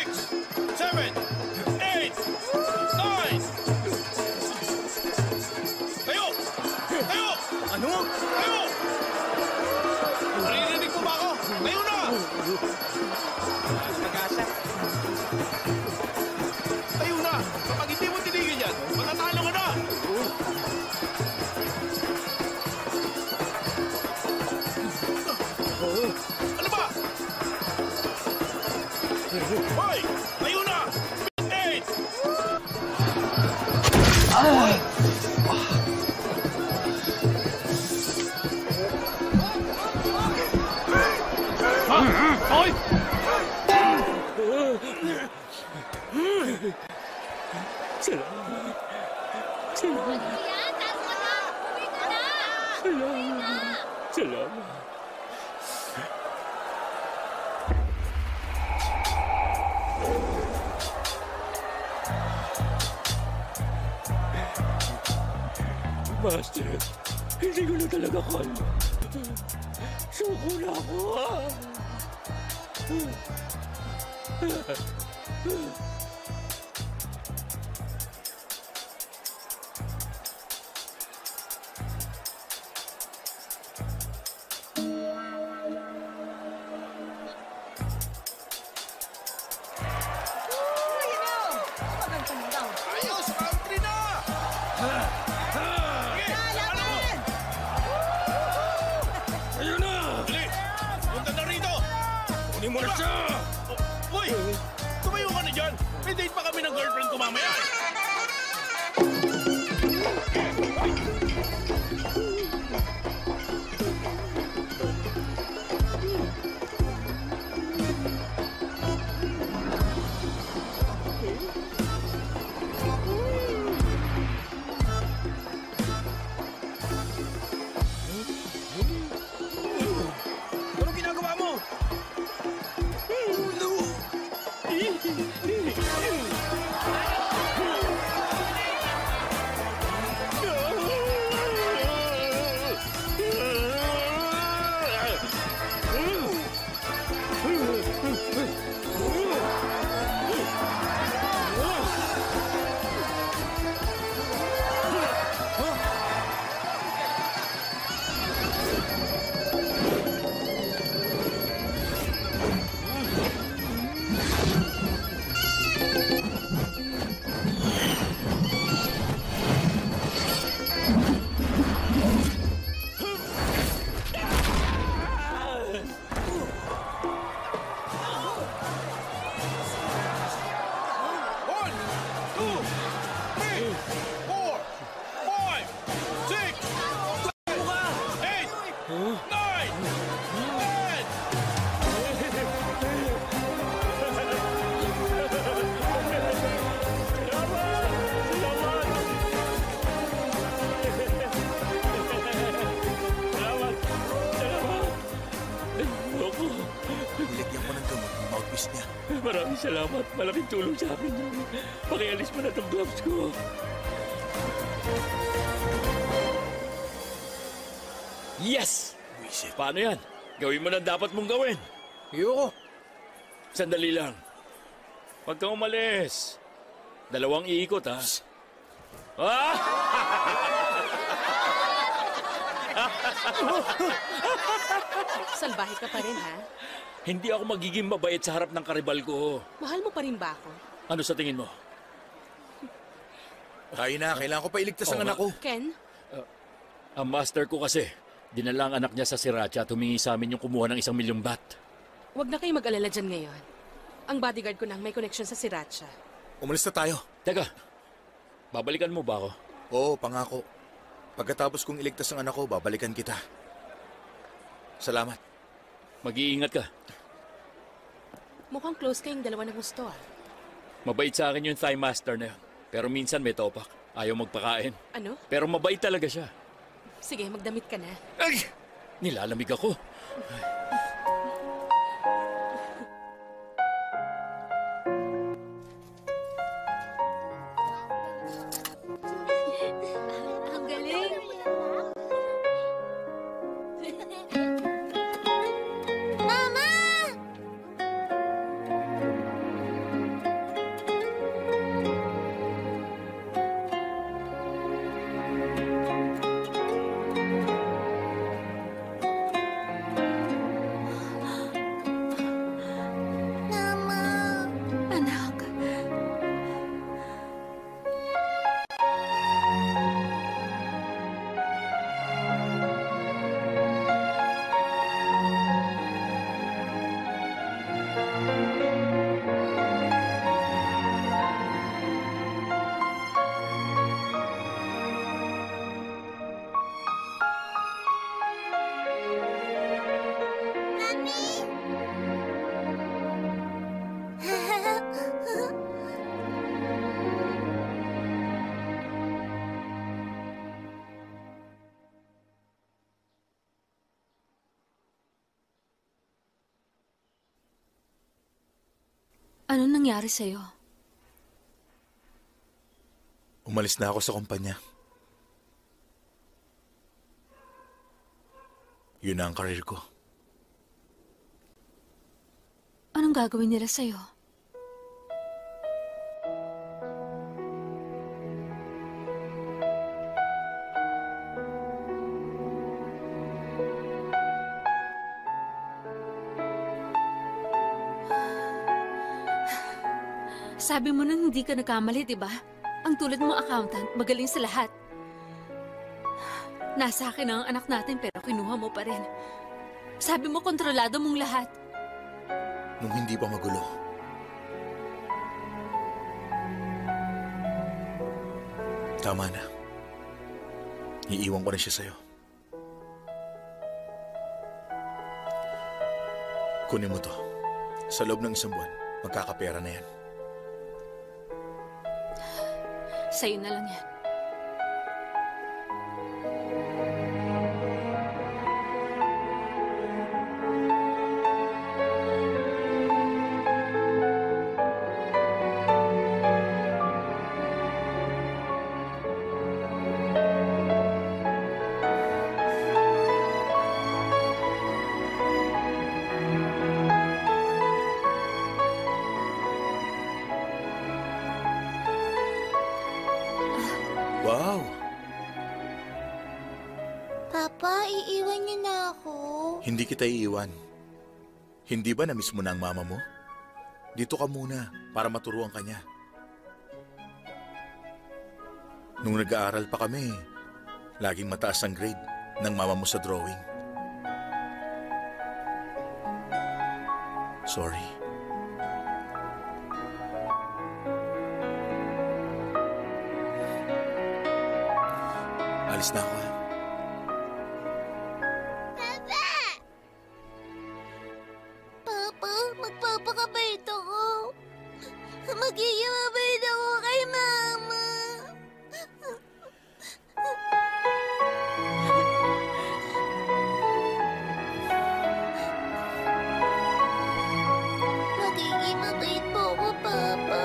7, 8, 9. Tayo! Tayo! Ano? Tayo! Naririnig mo ba ako? Tayo na! Pag-asa. Tayo na! Kapag hindi mo tinigil yan, matatalo ka na! Ano ba? Hoy! Tayo na! 8! Hoy! Salamat. Salamat. Yan, taas ka na! Uwi ka na! Salamat. Salamat. Master, hindi ko na talaga kaya. Suko na ako. Ayos! Country na! Sige! Ano mo? Ayun na! Dali! Punta na rito! Kunin mo na siya! Uy! Tumayo ka na dyan! May date pa kami ng girlfriend ko mamaya! Anong ginagawa mo? One, two, three, 4, 5, 6, 7, 8, 9, 10! Ako, Nilagyan ko ng gamot yung mouthpiece niya. maraming salamat. Malaking tulong sa akin yun. Pakialis mo na itong gloves ko. Yes! Wisit. Paano yan? Gawin mo na dapat mong gawin. Ayoko. Sandali lang. Huwag kang umalis. 2 iikot, ha? Ah! Salbahe ka pa rin, ha? Hindi ako magiging mabait sa harap ng karibal ko. Mahal mo pa rin ba ako? Ano sa tingin mo? Tayo na, kailangan ko pa iligtas ang Oo anak ko. Ken, Ang master ko kasi, dinala ang anak niya sa Sriracha at humingi sa amin yung kumuha ng 1 milyong baht. wag na kayo mag-alala dyan ngayon. Ang bodyguard ko nang may connection sa Sriracha. Umalis na tayo. Teka, babalikan mo ba ako? Oo, pangako. Pagkatapos kong iligtas ang anak ko, babalikan kita. Salamat. Mag-iingat ka. Mukhang close kayong dalawa ng gusto, ah. Mabait sa akin yung Thai master na yun. Pero minsan may topak. Ayaw magpakain. Ano? Pero mabait talaga siya. Sige, magdamit ka na. Ay! Nilalamig ako. Ang galing. Mama! Mama! Anak. Mami! Ano nangyari sa'yo? Umalis na ako sa kumpanya. Yun na ang karir ko. Anong gagawin nila sa'yo? Sabi mo na hindi ka nagkamali, di ba? Ang tulad mo accountant, magaling sa lahat. Nasa akin ang anak natin pero kinuha mo pa rin. Sabi mo kontrolado mong lahat. Nung hindi pa magulo. Tama na. Iiwan ko na siya sa'yo. Kunin mo to. Sa loob ng 1 buwan, magkakapera na yan. Sa'yo na lang yan. Wow! Papa, iiwan niyo na ako. Hindi kita iiwan. Hindi ba na-miss mo na ang mama mo? Dito ka muna para maturuan ka niya. Nung nag-aaral pa kami, laging mataas ang grade ng mama mo sa drawing. Sorry. Alis na ako. Papa, magpapakabait ako. Magiging mabait ako kay Mama. Magiging mabait po ako, Papa.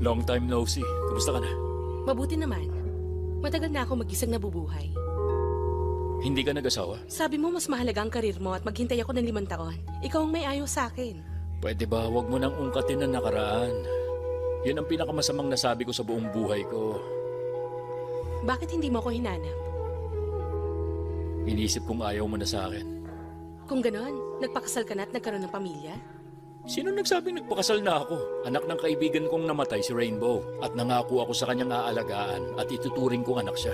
Long time no see. Kumusta ka na? Mabuti naman. Matagal na ako mag-isang nabubuhay. Hindi ka nag-asawa? Sabi mo mas mahalaga ang karir mo at maghintay ako ng 5 taon. Ikaw ang may ayaw sa akin. Pwede ba wag mo nang ungkatin ang nakaraan? Yun ang pinakamasamang nasabi ko sa buong buhay ko. Bakit hindi mo ako hinanap? Inisip kong ayaw mo na sa akin. Kung ganon, nagpakasal ka na at nagkaroon ng pamilya? Sino nagsabing nagpakasal na ako? Anak ng kaibigan kong namatay si Rainbow. At nangako ako sa kanyang aalagaan at ituturing kong anak siya.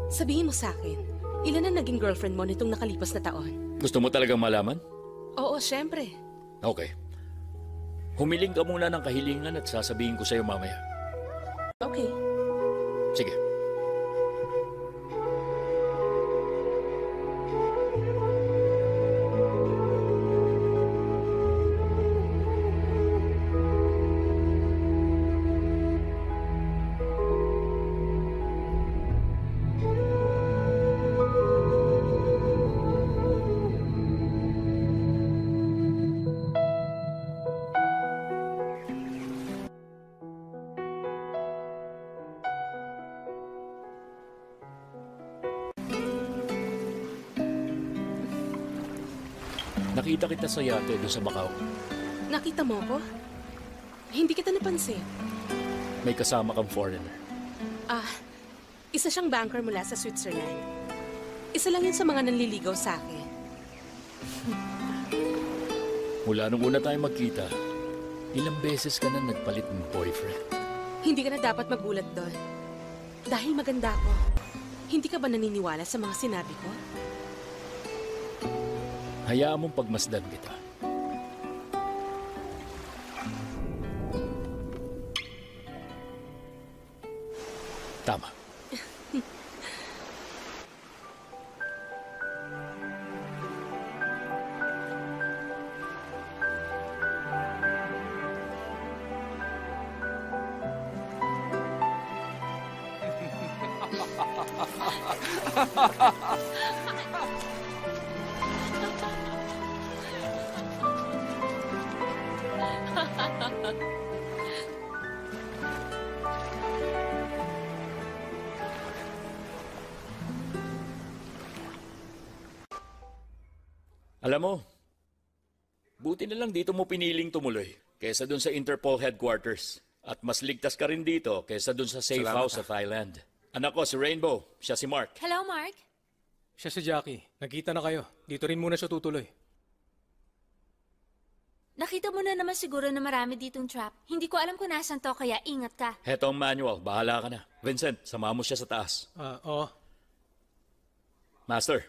Sabihin mo sa akin, ilan ang naging girlfriend mo nitong nakalipas na taon? Gusto mo talagang malaman? Oo, syempre. Okay. Humiling ka muna ng kahilingan at sasabihin ko sa'yo mamaya. Okay. Sige. Nakita kita sa yate doon sa Macau. Nakita mo ko? Hindi kita napansin. May kasama kang foreigner. Isa siyang banker mula sa Switzerland. Isa lang yun sa mga nanliligaw sa akin. Mula nung una tayo magkita, ilang beses ka na nagpalit ng boyfriend. Hindi ka na dapat magulat doon. Dahil maganda ako. Hindi ka ba naniniwala sa mga sinabi ko? Hayaan mong pagmasdan kita. Tama. Alam mo, buti na lang dito mo piniling tumuloy kaysa dun sa Interpol headquarters. At mas ligtas ka rin dito kaysa dun sa safe house sa Thailand. Anak ko, si Rainbow. Siya si Mark. Hello, Mark. Siya si Jackie. Nagkita na kayo. Dito rin muna siya tutuloy. Nakita mo na naman siguro na marami ditong trap. Hindi ko alam kung nasan to, kaya ingat ka. Heto ang manual. Bahala ka na. Vincent, sama mo siya sa taas. Oo. Master,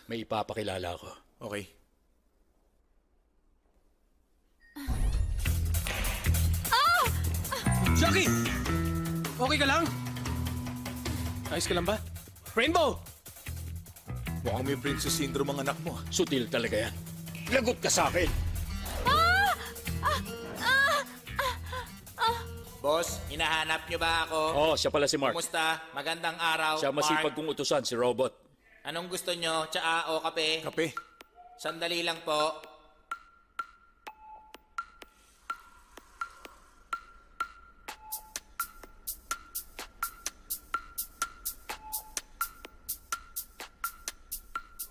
may ipapakilala ko. Okay. Jackie! Okay ka lang? Ayos ka lang ba? Rainbow! Mukhang may princess syndrome ang anak mo. Sutil talaga yan. Lagot ka sa akin! Boss, hinahanap niyo ba ako? Oh, siya pala si Mark. Kumusta? Magandang araw, Siya masipag Mark. kong utusan, si Robot. Anong gusto niyo? Tsaa o kape? Kape. Sandali lang po.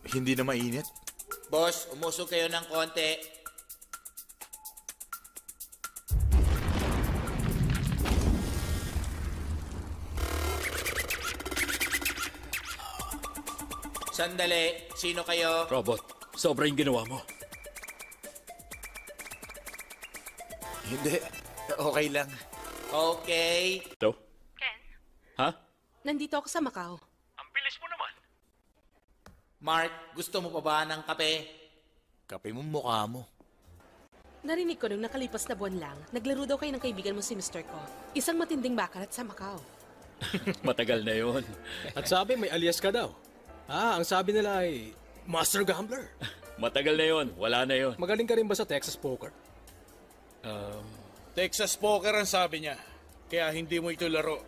Hindi na mainit? Boss, umusog kayo ng konti. Sandali, sino kayo? Robot, sobra yung ginawa mo. Hindi. Okay lang. Okay. Hello? Ken? Ha? Nandito ako sa Macau. Ang bilis mo naman. Mark, gusto mo pa ba ng kape? Kape mo mukha mo. Narinig ko nung nakalipas na buwan lang, naglaro daw kayo ng kaibigan mo si Mr. Ko. Isang matinding bakarat sa Macau. Matagal na yon. At sabi may alias ka daw. Ang sabi nila ay Master Gambler. Matagal na yon. Wala na yon. Magaling ka rin ba sa Texas Poker? Texas Poker ang sabi niya. Kaya hindi mo ito laro.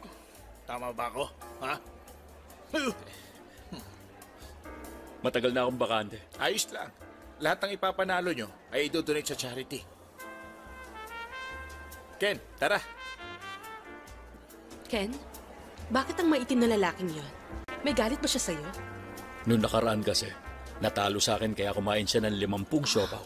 Tama ba ako? Ha? Matagal na akong bakante. Ayos lang. Lahat ng ipapanalo nyo ay idodonate sa charity. Ken, tara. Ken, bakit ang maitim na lalaking yon? May galit ba siya sa'yo? Noong nakaraan kasi, natalo sa akin kaya kumain siya ng 50 siopaw.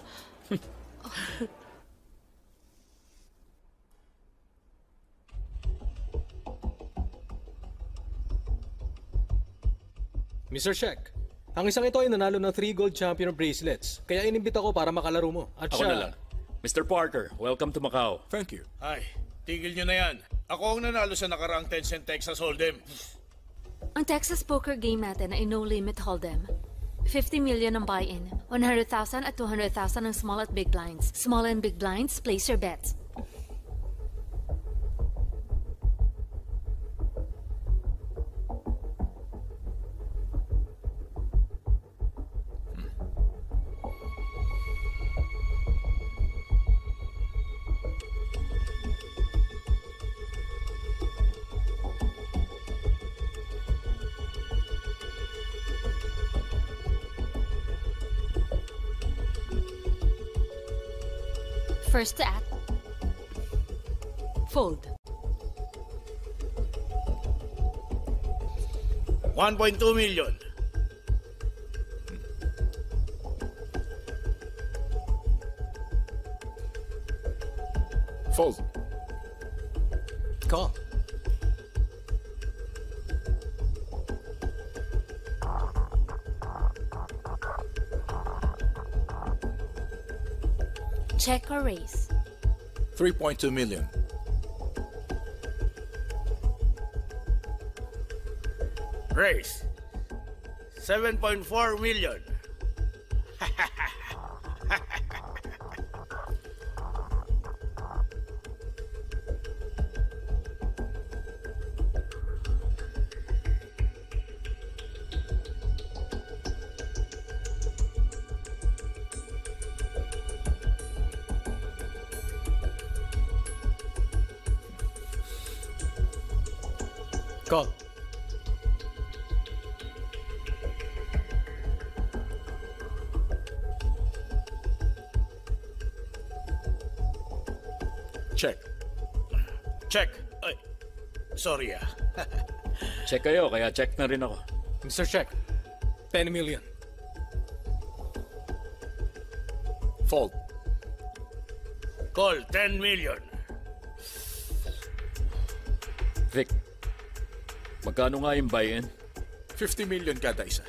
Mr. Shek, ang isang ito ay nanalo ng 3 gold champion bracelets. Kaya inimbita ko para makalaro mo. At Ako na lang. Mr. Parker, welcome to Macau. Thank you. Ay, tigil nyo na yan. Ako ang nanalo sa nakaraang Tencent Texas Hold'em. Ang Texas poker game natin ay no-limit hold'em. 50 million ang buy-in, 100,000 at 200,000 ang small at big blinds. Small and big blinds, place your bets. First to act. Fold. 1.2 million. Fold. Call. Check or raise. 3.2 million. Raise. 7.4 million. Call. Check. Check. Ay, sorry ah. Check kayo, kaya check na rin ako. Mr. Shek, 10 million. Fold. Call 10 million. Vic, magkano nga yung buy-in? 50 million kada isa.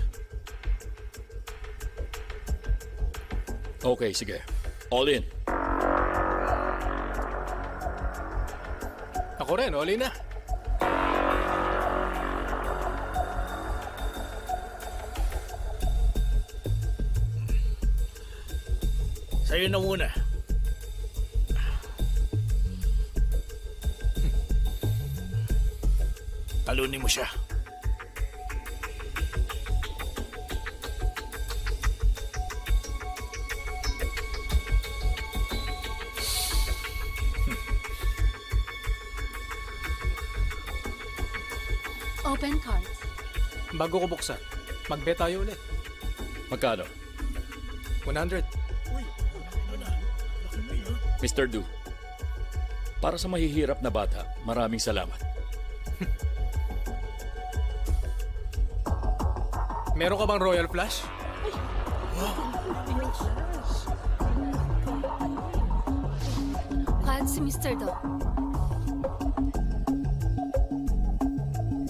Okay, sige. All in. Ako rin, oli na. Sa'yo na muna. Talunin mo siya. Open cards. Bago ko buksan, mag-bet tayo ulit. Magkano? 100. Mr. Du, para sa mahihirap na bata, maraming salamat. Meron ka bang Royal Flush? Kahit si Mr. Do.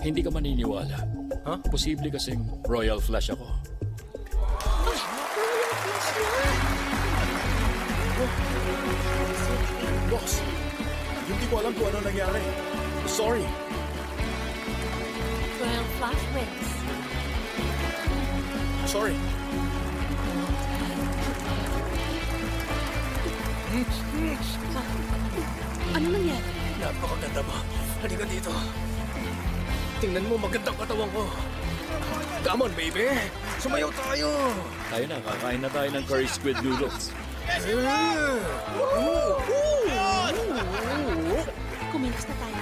Hindi ka maniniwala. Huh? Posible kasing Royal Flush ako. Boss, hindi ko alam kung ano nangyari. Sorry. Royal Flush wins. Sorry. Ano nangyari? Napakaganda mo. Halika dito. Tingnan mo, magandang katawan ko. Come on, baby. Sumayaw tayo. Tayo na, kakain na tayo ng curry squid noodles. Kumilos na tayo.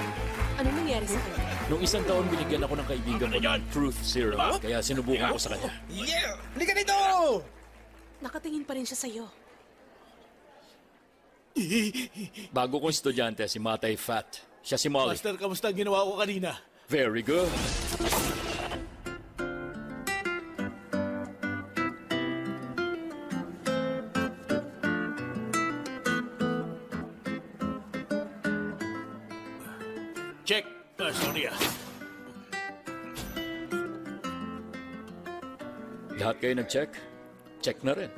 Ano nangyari sa kanya? Noong isang taon, binigyan ako ng kaibigan ko ng Truth Serum, kaya sinubukan ko sa kanya. Yeah! Halika dito! Nakatingin pa rin siya sa'yo. Bago kong estudyante, si Matay Fat. Siya si Molly. Master, kamusta ang ginawa ko kanina? Very good. Check. Sorry ah. Lahat kayo nag-check? Check na rin.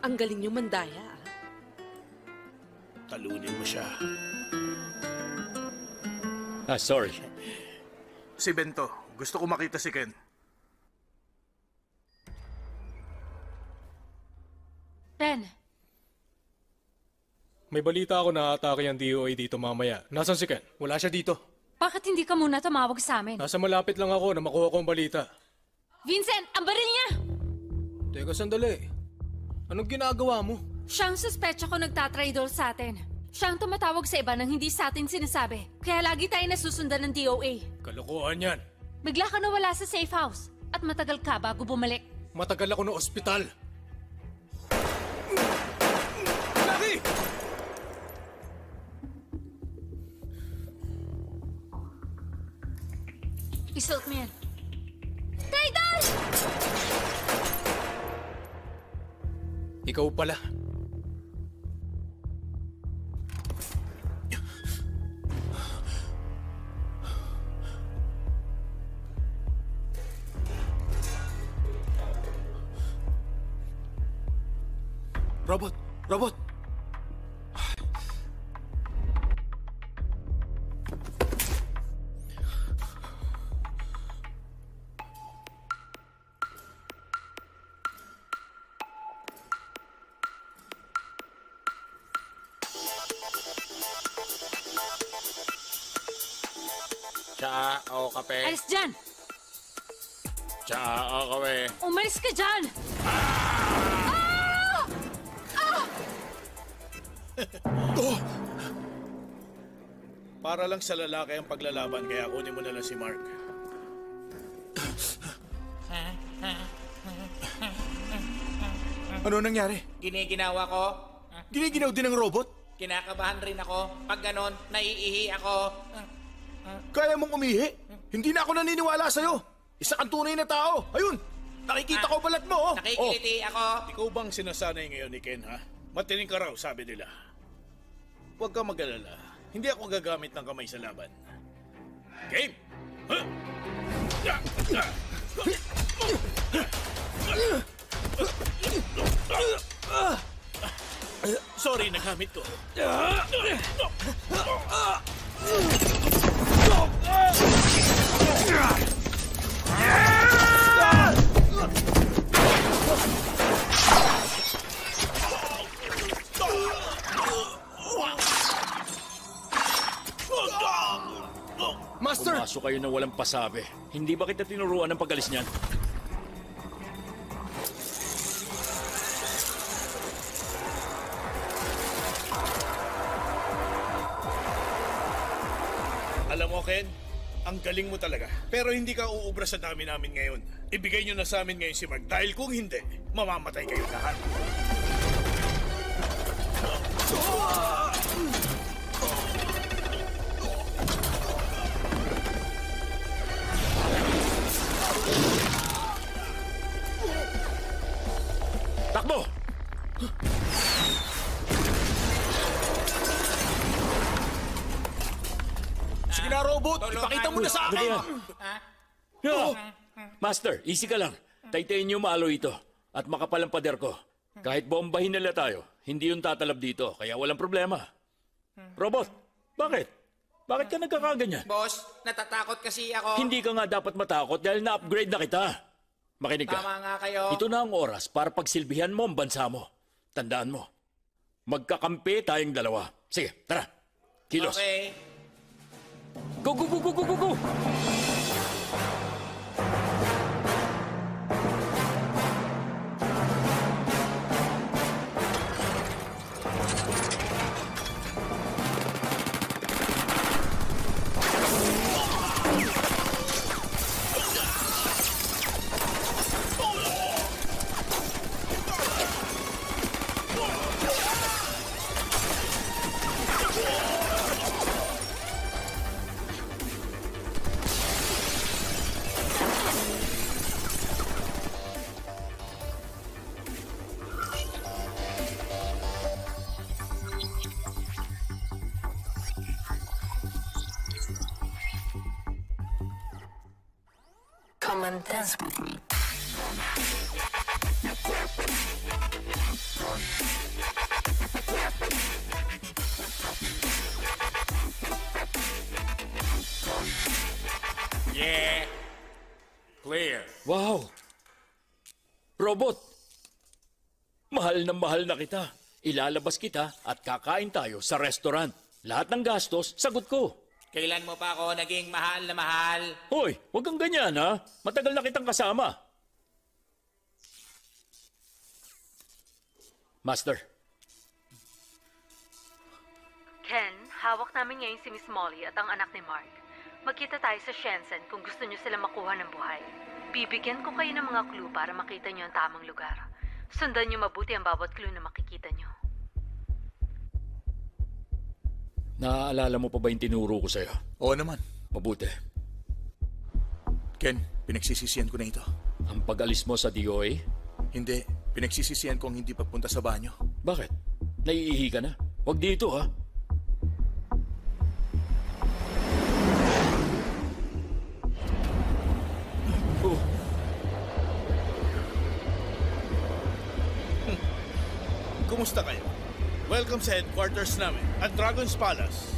Ang galing yung mandaya. Talunin mo siya. Sorry. Si Bento, gusto ko makita si Ken. Ben, May balita ako na atake ang DOA dito mamaya. Nasaan si Ken? Wala siya dito. bakit hindi ka muna tumawag sa amin? Nasa malapit lang ako na makuha ko ang balita. Vincent, ang baril niya! Teka, sandali. Anong ginagawa mo? Siyang suspecha ko nagtatraidor sa atin. Siyang tumatawag sa iba nang hindi sa atin sinasabi. Kaya lagi tayo nasusundan ng DOA. Kalokohan yan. Bigla ka nawala sa safe house. At matagal ka bago bumalik. Matagal ako ng ospital. Laki! Isuot mo yan. Traidor! Ikaw pala. Robot! Robot! Tsa o kape. Alis dyan! Tsa o kape. Umalis ka dyan! Para lang sa lalaki ang paglalaban, kaya kunin mo na lang si Mark. Ano nangyari? Giniginawa ko. Giniginaw din ng robot? Kinakabahan rin ako. Pag ganon, naiihi ako. Kaya mong umihi? Hindi na ako naniniwala sa'yo. Isa kang tunay na tao. Ayun, nakikita ko balat mo. Oh. Nakikiliti ako. Ikaw bang sinasanay ngayon ni Ken, ha? Matining ka raw, sabi nila. Huwag ka mag-alala. Hindi ako gagamit ng kamay sa laban. Game! Huh? Sorry, nagamit ko. Master! Pumasok kayo ng walang pasabi. Hindi ba kita tinuruan ng pag-alis niyan? Alam mo, Ken, ang galing mo talaga. Pero hindi ka uubra sa dami namin ngayon. Ibigay nyo na sa amin ngayon si Mark. Dahil kung hindi, mamamatay kayo lahat. Takbo! Sige na, robot. Ipakita mo na sa akin. No! Master, easy ka lang. Titanium alloy ito. At makapal ang pader ko. Kahit bombahin nila tayo, hindi yung tatalab dito. Kaya walang problema. Robot, bakit? Bakit ka nagkakaganyan? Boss, natatakot kasi ako. Hindi ka nga dapat matakot dahil na-upgrade na kita. Makinig ka. Tama nga kayo. Ito na ang oras para pagsilbihan mo ang bansa mo. Tandaan mo. Magkakampi tayong dalawa. Sige, tara. Kilos. Okay. Go, go, go, go, go, go, go! intense. Yeah. Clear. Wow! Robot! Mahal na kita. Ilalabas kita at kakain tayo sa restaurant. Lahat ng gastos, sagot ko. Kailan mo pa ako naging mahal na mahal? Hoy, huwag kang ganyan ha. Matagal na kitang kasama. Master. Ken, hawak namin ngayon si Miss Molly at ang anak ni Mark. Magkita tayo sa Shenzhen kung gusto niyo sila makuha ng buhay. Bibigyan ko kayo ng mga clue para makita niyo ang tamang lugar. Sundan niyo mabuti ang bawat clue na makikita niyo. Naaalala mo pa ba yung tinuro ko sa'yo? Oo naman. Mabuti. Ken, pinagsisisihan ko na ito. Ang pag-alis mo sa DOA? Hindi. Pinagsisisihan kong hindi papunta sa banyo. Bakit? Naiihi ka na? Huwag dito ha. Kumusta kayo? Welcome sa headquarters namin at Dragon's Palace.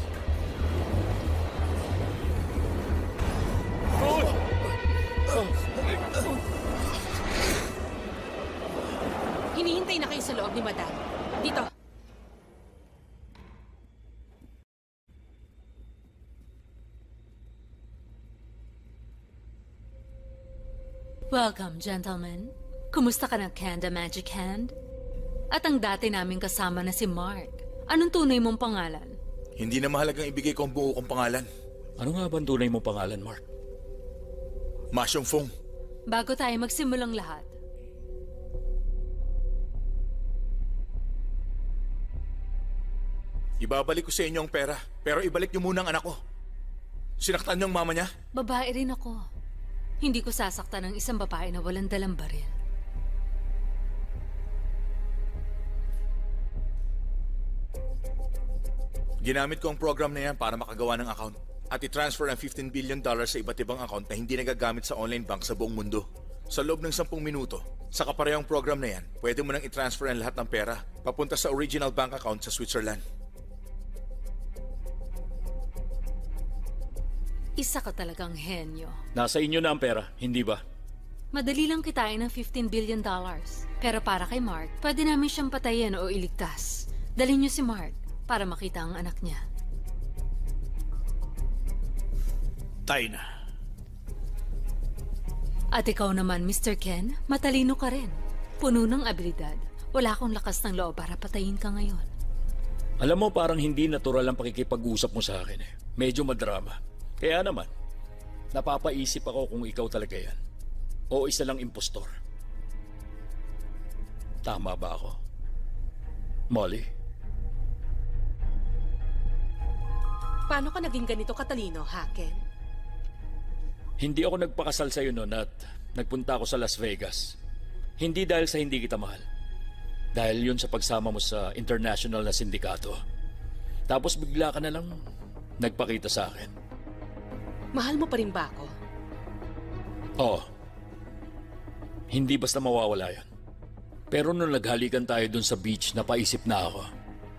Hinihintay na kayo sa loob ni Madam. Dito. Welcome, gentlemen. Kumusta ka na, Kanda Magic Hand? At ang dati naming kasama na si Mark. Anong tunay mong pangalan? Hindi na mahalagang ibigay ko ang buo kong pangalan. Ano nga ba ang tunay mong pangalan, Mark? Ma Xiongfeng. Bago tayo magsimulang lahat, Ibabalik ko sa inyo ang pera, pero ibalik niyo muna ang anak ko. Sinaktan niyo ang mama niya? babae rin ako. Hindi ko sasaktan ng isang babae na walang dalang baril. Ginamit ko ang program na yan para makagawa ng account at i-transfer ang $15 billion sa iba't ibang account na hindi nagagamit sa online bank sa buong mundo. Sa loob ng 10 minuto, sa kaparehong program na yan, pwede mo nang i-transfer ang lahat ng pera papunta sa original bank account sa Switzerland. Isa ka talagang henyo. Nasa inyo na ang pera, hindi ba? Madali lang kitain ng $15 billion. Pero para kay Mark, pwede namin siyang patayin o iligtas. Dalhin niyo si Mark para makita ang anak niya. Tayo na. At ikaw naman, Mr. Ken, matalino ka rin. Puno ng abilidad. Wala akong lakas ng loob para patayin ka ngayon. Alam mo, parang hindi natural ang pakikipag-usap mo sa akin eh. Medyo madrama. Kaya naman, napapaisip ako kung ikaw talaga yan. O isa lang impostor. Tama ba ako? Molly? Paano ka naging ganito katalino, ha, Ken? Hindi ako nagpakasal sa'yo noon at nagpunta ako sa Las Vegas. Hindi dahil sa hindi kita mahal. Dahil yun sa pagsama mo sa international na sindikato. Tapos bigla ka na lang nagpakita sa akin. Mahal mo pa rin ba ako? Oo. Hindi basta mawawala yan. Pero nung naghalikan tayo dun sa beach, napaisip na ako.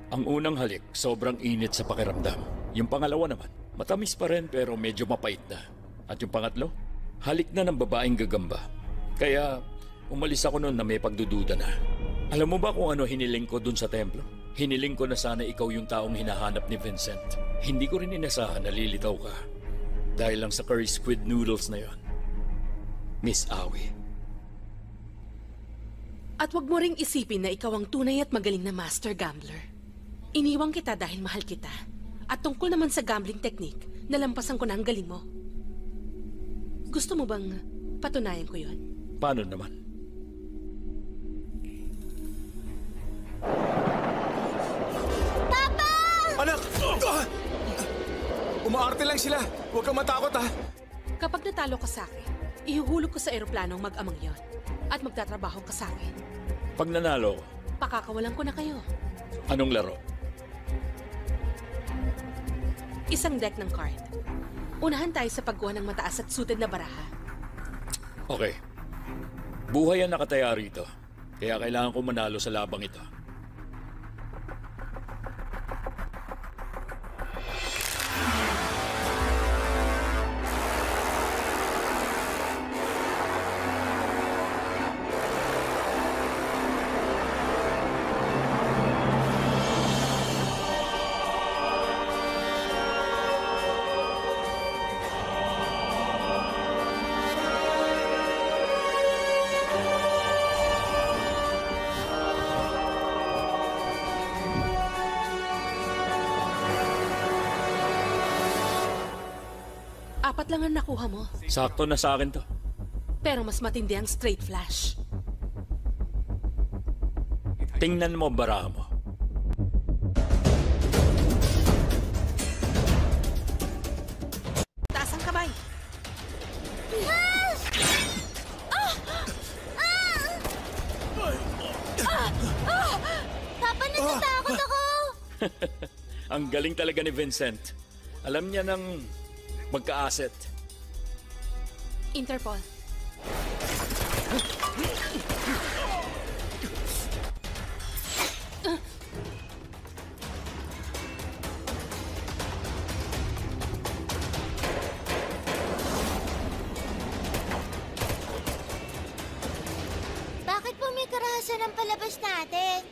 Ang unang halik, sobrang init sa pakiramdam. Yung pangalawa naman, matamis pa rin pero medyo mapait na. At yung pangatlo, halik na ng babaeng gagamba. Kaya umalis ako noon na may pagdududa na. Alam mo ba kung ano hiniling ko dun sa templo? Hiniling ko na sana ikaw yung taong hinahanap ni Vincent. Hindi ko rin inasahan na lilitaw ka. Dahil lang sa curry squid noodles na yon. Miss Awi. At wag mo ring isipin na ikaw ang tunay at magaling na master gambler. Iniwang kita dahil mahal kita. At tungkol naman sa gambling technique, nalampasan ko na ang galing mo. Gusto mo bang patunayan ko yon? Paano naman? Papa! Anak! Umaarte lang sila. Huwag kang matakot, ha? Kapag natalo ka sa akin, ihuhulog ko sa eroplanong mag-amang yon. At magtatrabaho ka sa akin. Pag nanalo ko, Pakakawalan ko na kayo. anong laro? Isang deck ng card. Unahan tayo sa pagkuha ng mataas at suited na baraha. Okay. Buhay ang nakataya rito. Kaya kailangan ko manalo sa labang ito. Apat lang ang nakuha mo. Sakto na sa akin to. Pero mas matindi ang straight flash. Tingnan mo ang baraha mo. Taas ang kamay. Papa, natatakot ako! Ang galing talaga ni Vincent. Alam niya ng magka-asset. Interpol. Bakit po may karahasan ng palabas natin?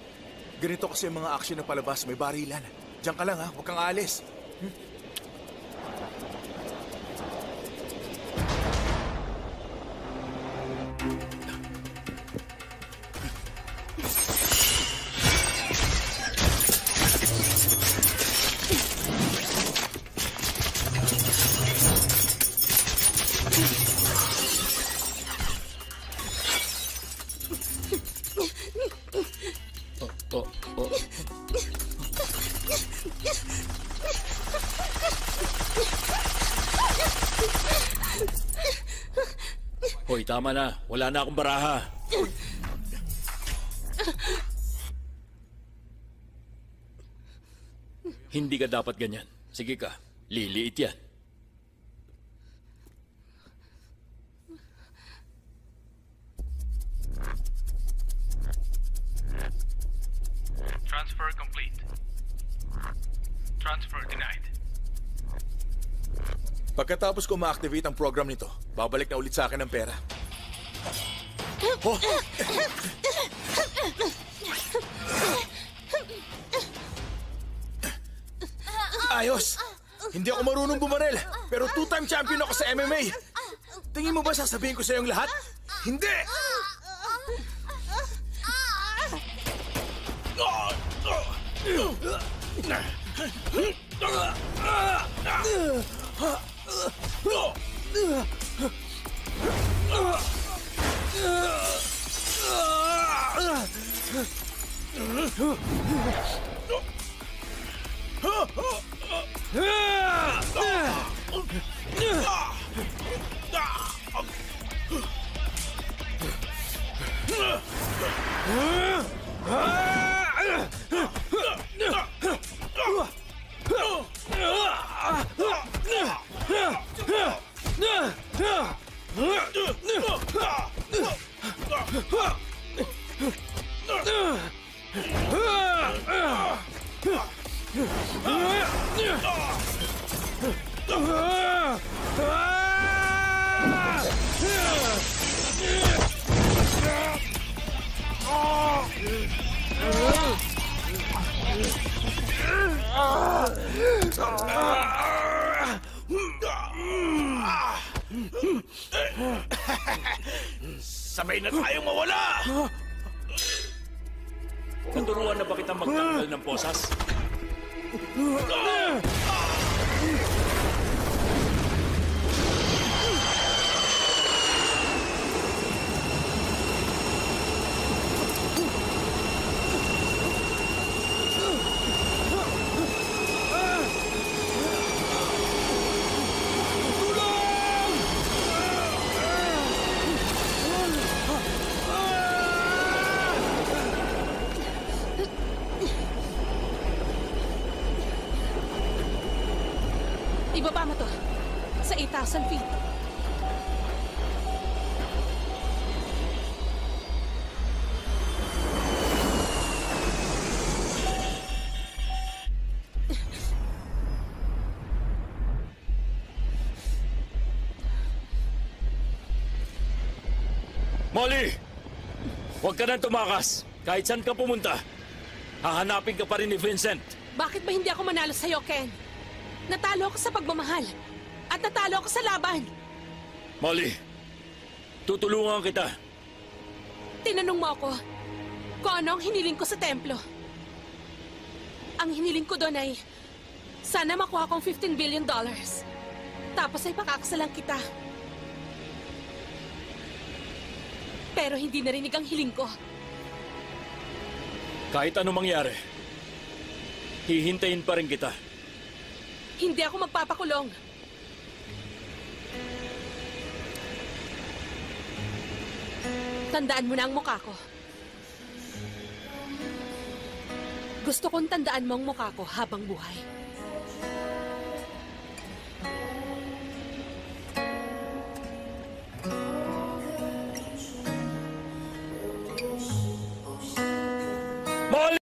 Ganito kasi ang mga aksyon ng palabas, may barilan. Diyan ka lang ha, huwag kang aalis. Hoy, tama na. Wala na akong baraha. Hindi ka dapat ganyan. Sige ka, liliit yan. Transfer complete. Transfer denied. Pagkatapos ko ma-activate ang program nito, babalik na ulit sa akin ang pera. Oh! Ayos! Hindi ako marunong bumarel, pero two-time champion ako sa MMA. Tingin mo ba sasabihin ko sa iyong lahat? Hindi! Sabay na tayong mawala! Naturuan na ba kitang magtanggal ng posas? Ibaba mo to. Sa 8,000 feet. Molly! Huwag ka nang tumakas. Kahit saan ka pumunta, hahanapin ka pa rin ni Vincent. Bakit ba hindi ako manalo sa'yo, Ken? Natalo ako sa pagmamahal. At natalo ako sa laban. Molly, tutulungan kita. Tinanong mo ako kung ano ang hiniling ko sa templo. Ang hiniling ko doon ay sana makuha kong $15 billion. Tapos ay pakakasalan kita. Pero hindi narinig ang hiling ko. Kahit ano mangyari, hihintayin pa rin kita. Hindi ako magpapakulong. Tandaan mo na ang mukha ko. Gusto kong tandaan mo ang mukha ko habang buhay. Molly!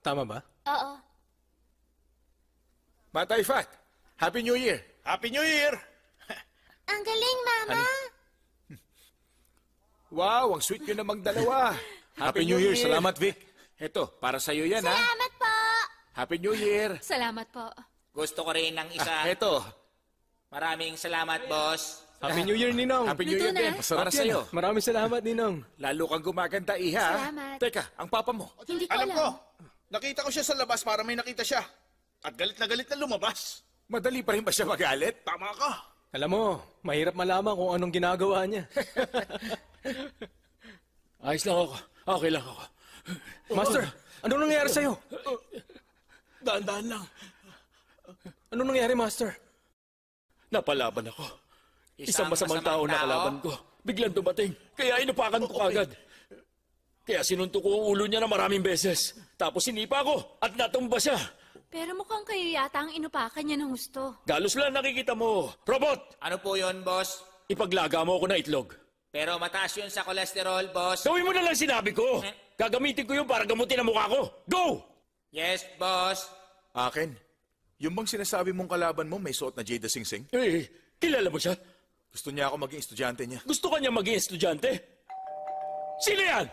Tama ba? Oo. Matay Fat, Happy New Year! Happy New Year! Ang galing, Mama. Wow, ang sweet nyo namang dalawa. Happy New Year. Salamat, Vic. Eto, para sa'yo yan, ha? Salamat po. Happy New Year! Salamat po. Gusto ko rin ng isa. Eto, Maraming salamat, boss. Happy New Year, Ninong. Happy New Year Luto na. din. Para yan. sa'yo. Maraming salamat, Ninong. Lalo kang gumaganda, Iha. Salamat. Teka, ang papa mo. Hindi ko Alam ko, alam. nakita ko siya sa labas para may nakita siya. At galit na lumabas. Madali pa rin ba siya magalit? Tama ka. Alam mo, mahirap malaman kung anong ginagawa niya. Ayos lang ako. Okay lang ako. Master, anong nangyari sa'yo? Dahan-dahan lang. Anong nangyari, Master? Napalaban ako. Isang masamang masamang tao na tao? kalaban ko. Biglang dumating. Kaya inupakan ko kagad. Kaya sinuntok ko ang ulo niya na maraming beses. Tapos sinipa ko at natumba siya. Pero mukhang kayo yata ang inupakan niya ng gusto. Galos lang nakikita mo. Robot! Ano po yun, boss? Ipaglaga mo ako na itlog. Pero mataas yun sa kolesterol, boss. Gawin mo na lang sinabi ko. Gagamitin ko yun para gamutin ang mukha ko. Go! Yes, boss. Akin, yung bang sinasabi mong kalaban mo may suot na Jada Sing Sing? Eh, kilala mo siya? Gusto niya ako maging estudyante niya. Gusto ka niya maging estudyante? Sino yan?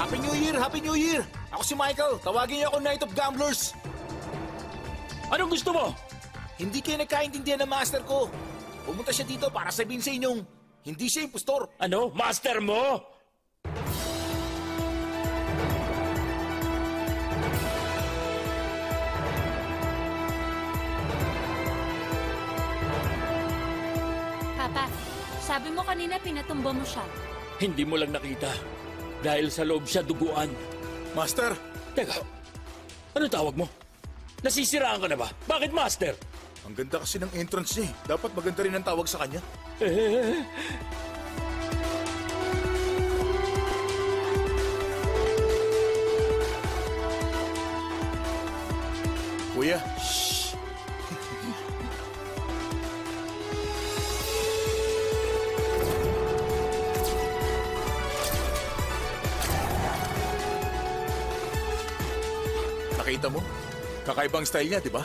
Happy New Year! Happy New Year! Ako si Michael. Tawagin niyo ako Knight of Gamblers. Anong gusto mo? Hindi kayo nagkaintindihan ng master ko. Pumunta siya dito para sabihin sa inyong hindi siya impostor. Ano? Master mo? Papa, sabi mo kanina pinatumba mo siya. Hindi mo lang nakita. Dahil sa loob siya duguan. Master! Teka, ano tawag mo? Nasisiraan ka na ba? Bakit Master? Ang ganda kasi ng entrance niya eh. Dapat maganda rin ang tawag sa kanya. Kuya, shh! Nakita mo? Kakaibang style niya, di ba?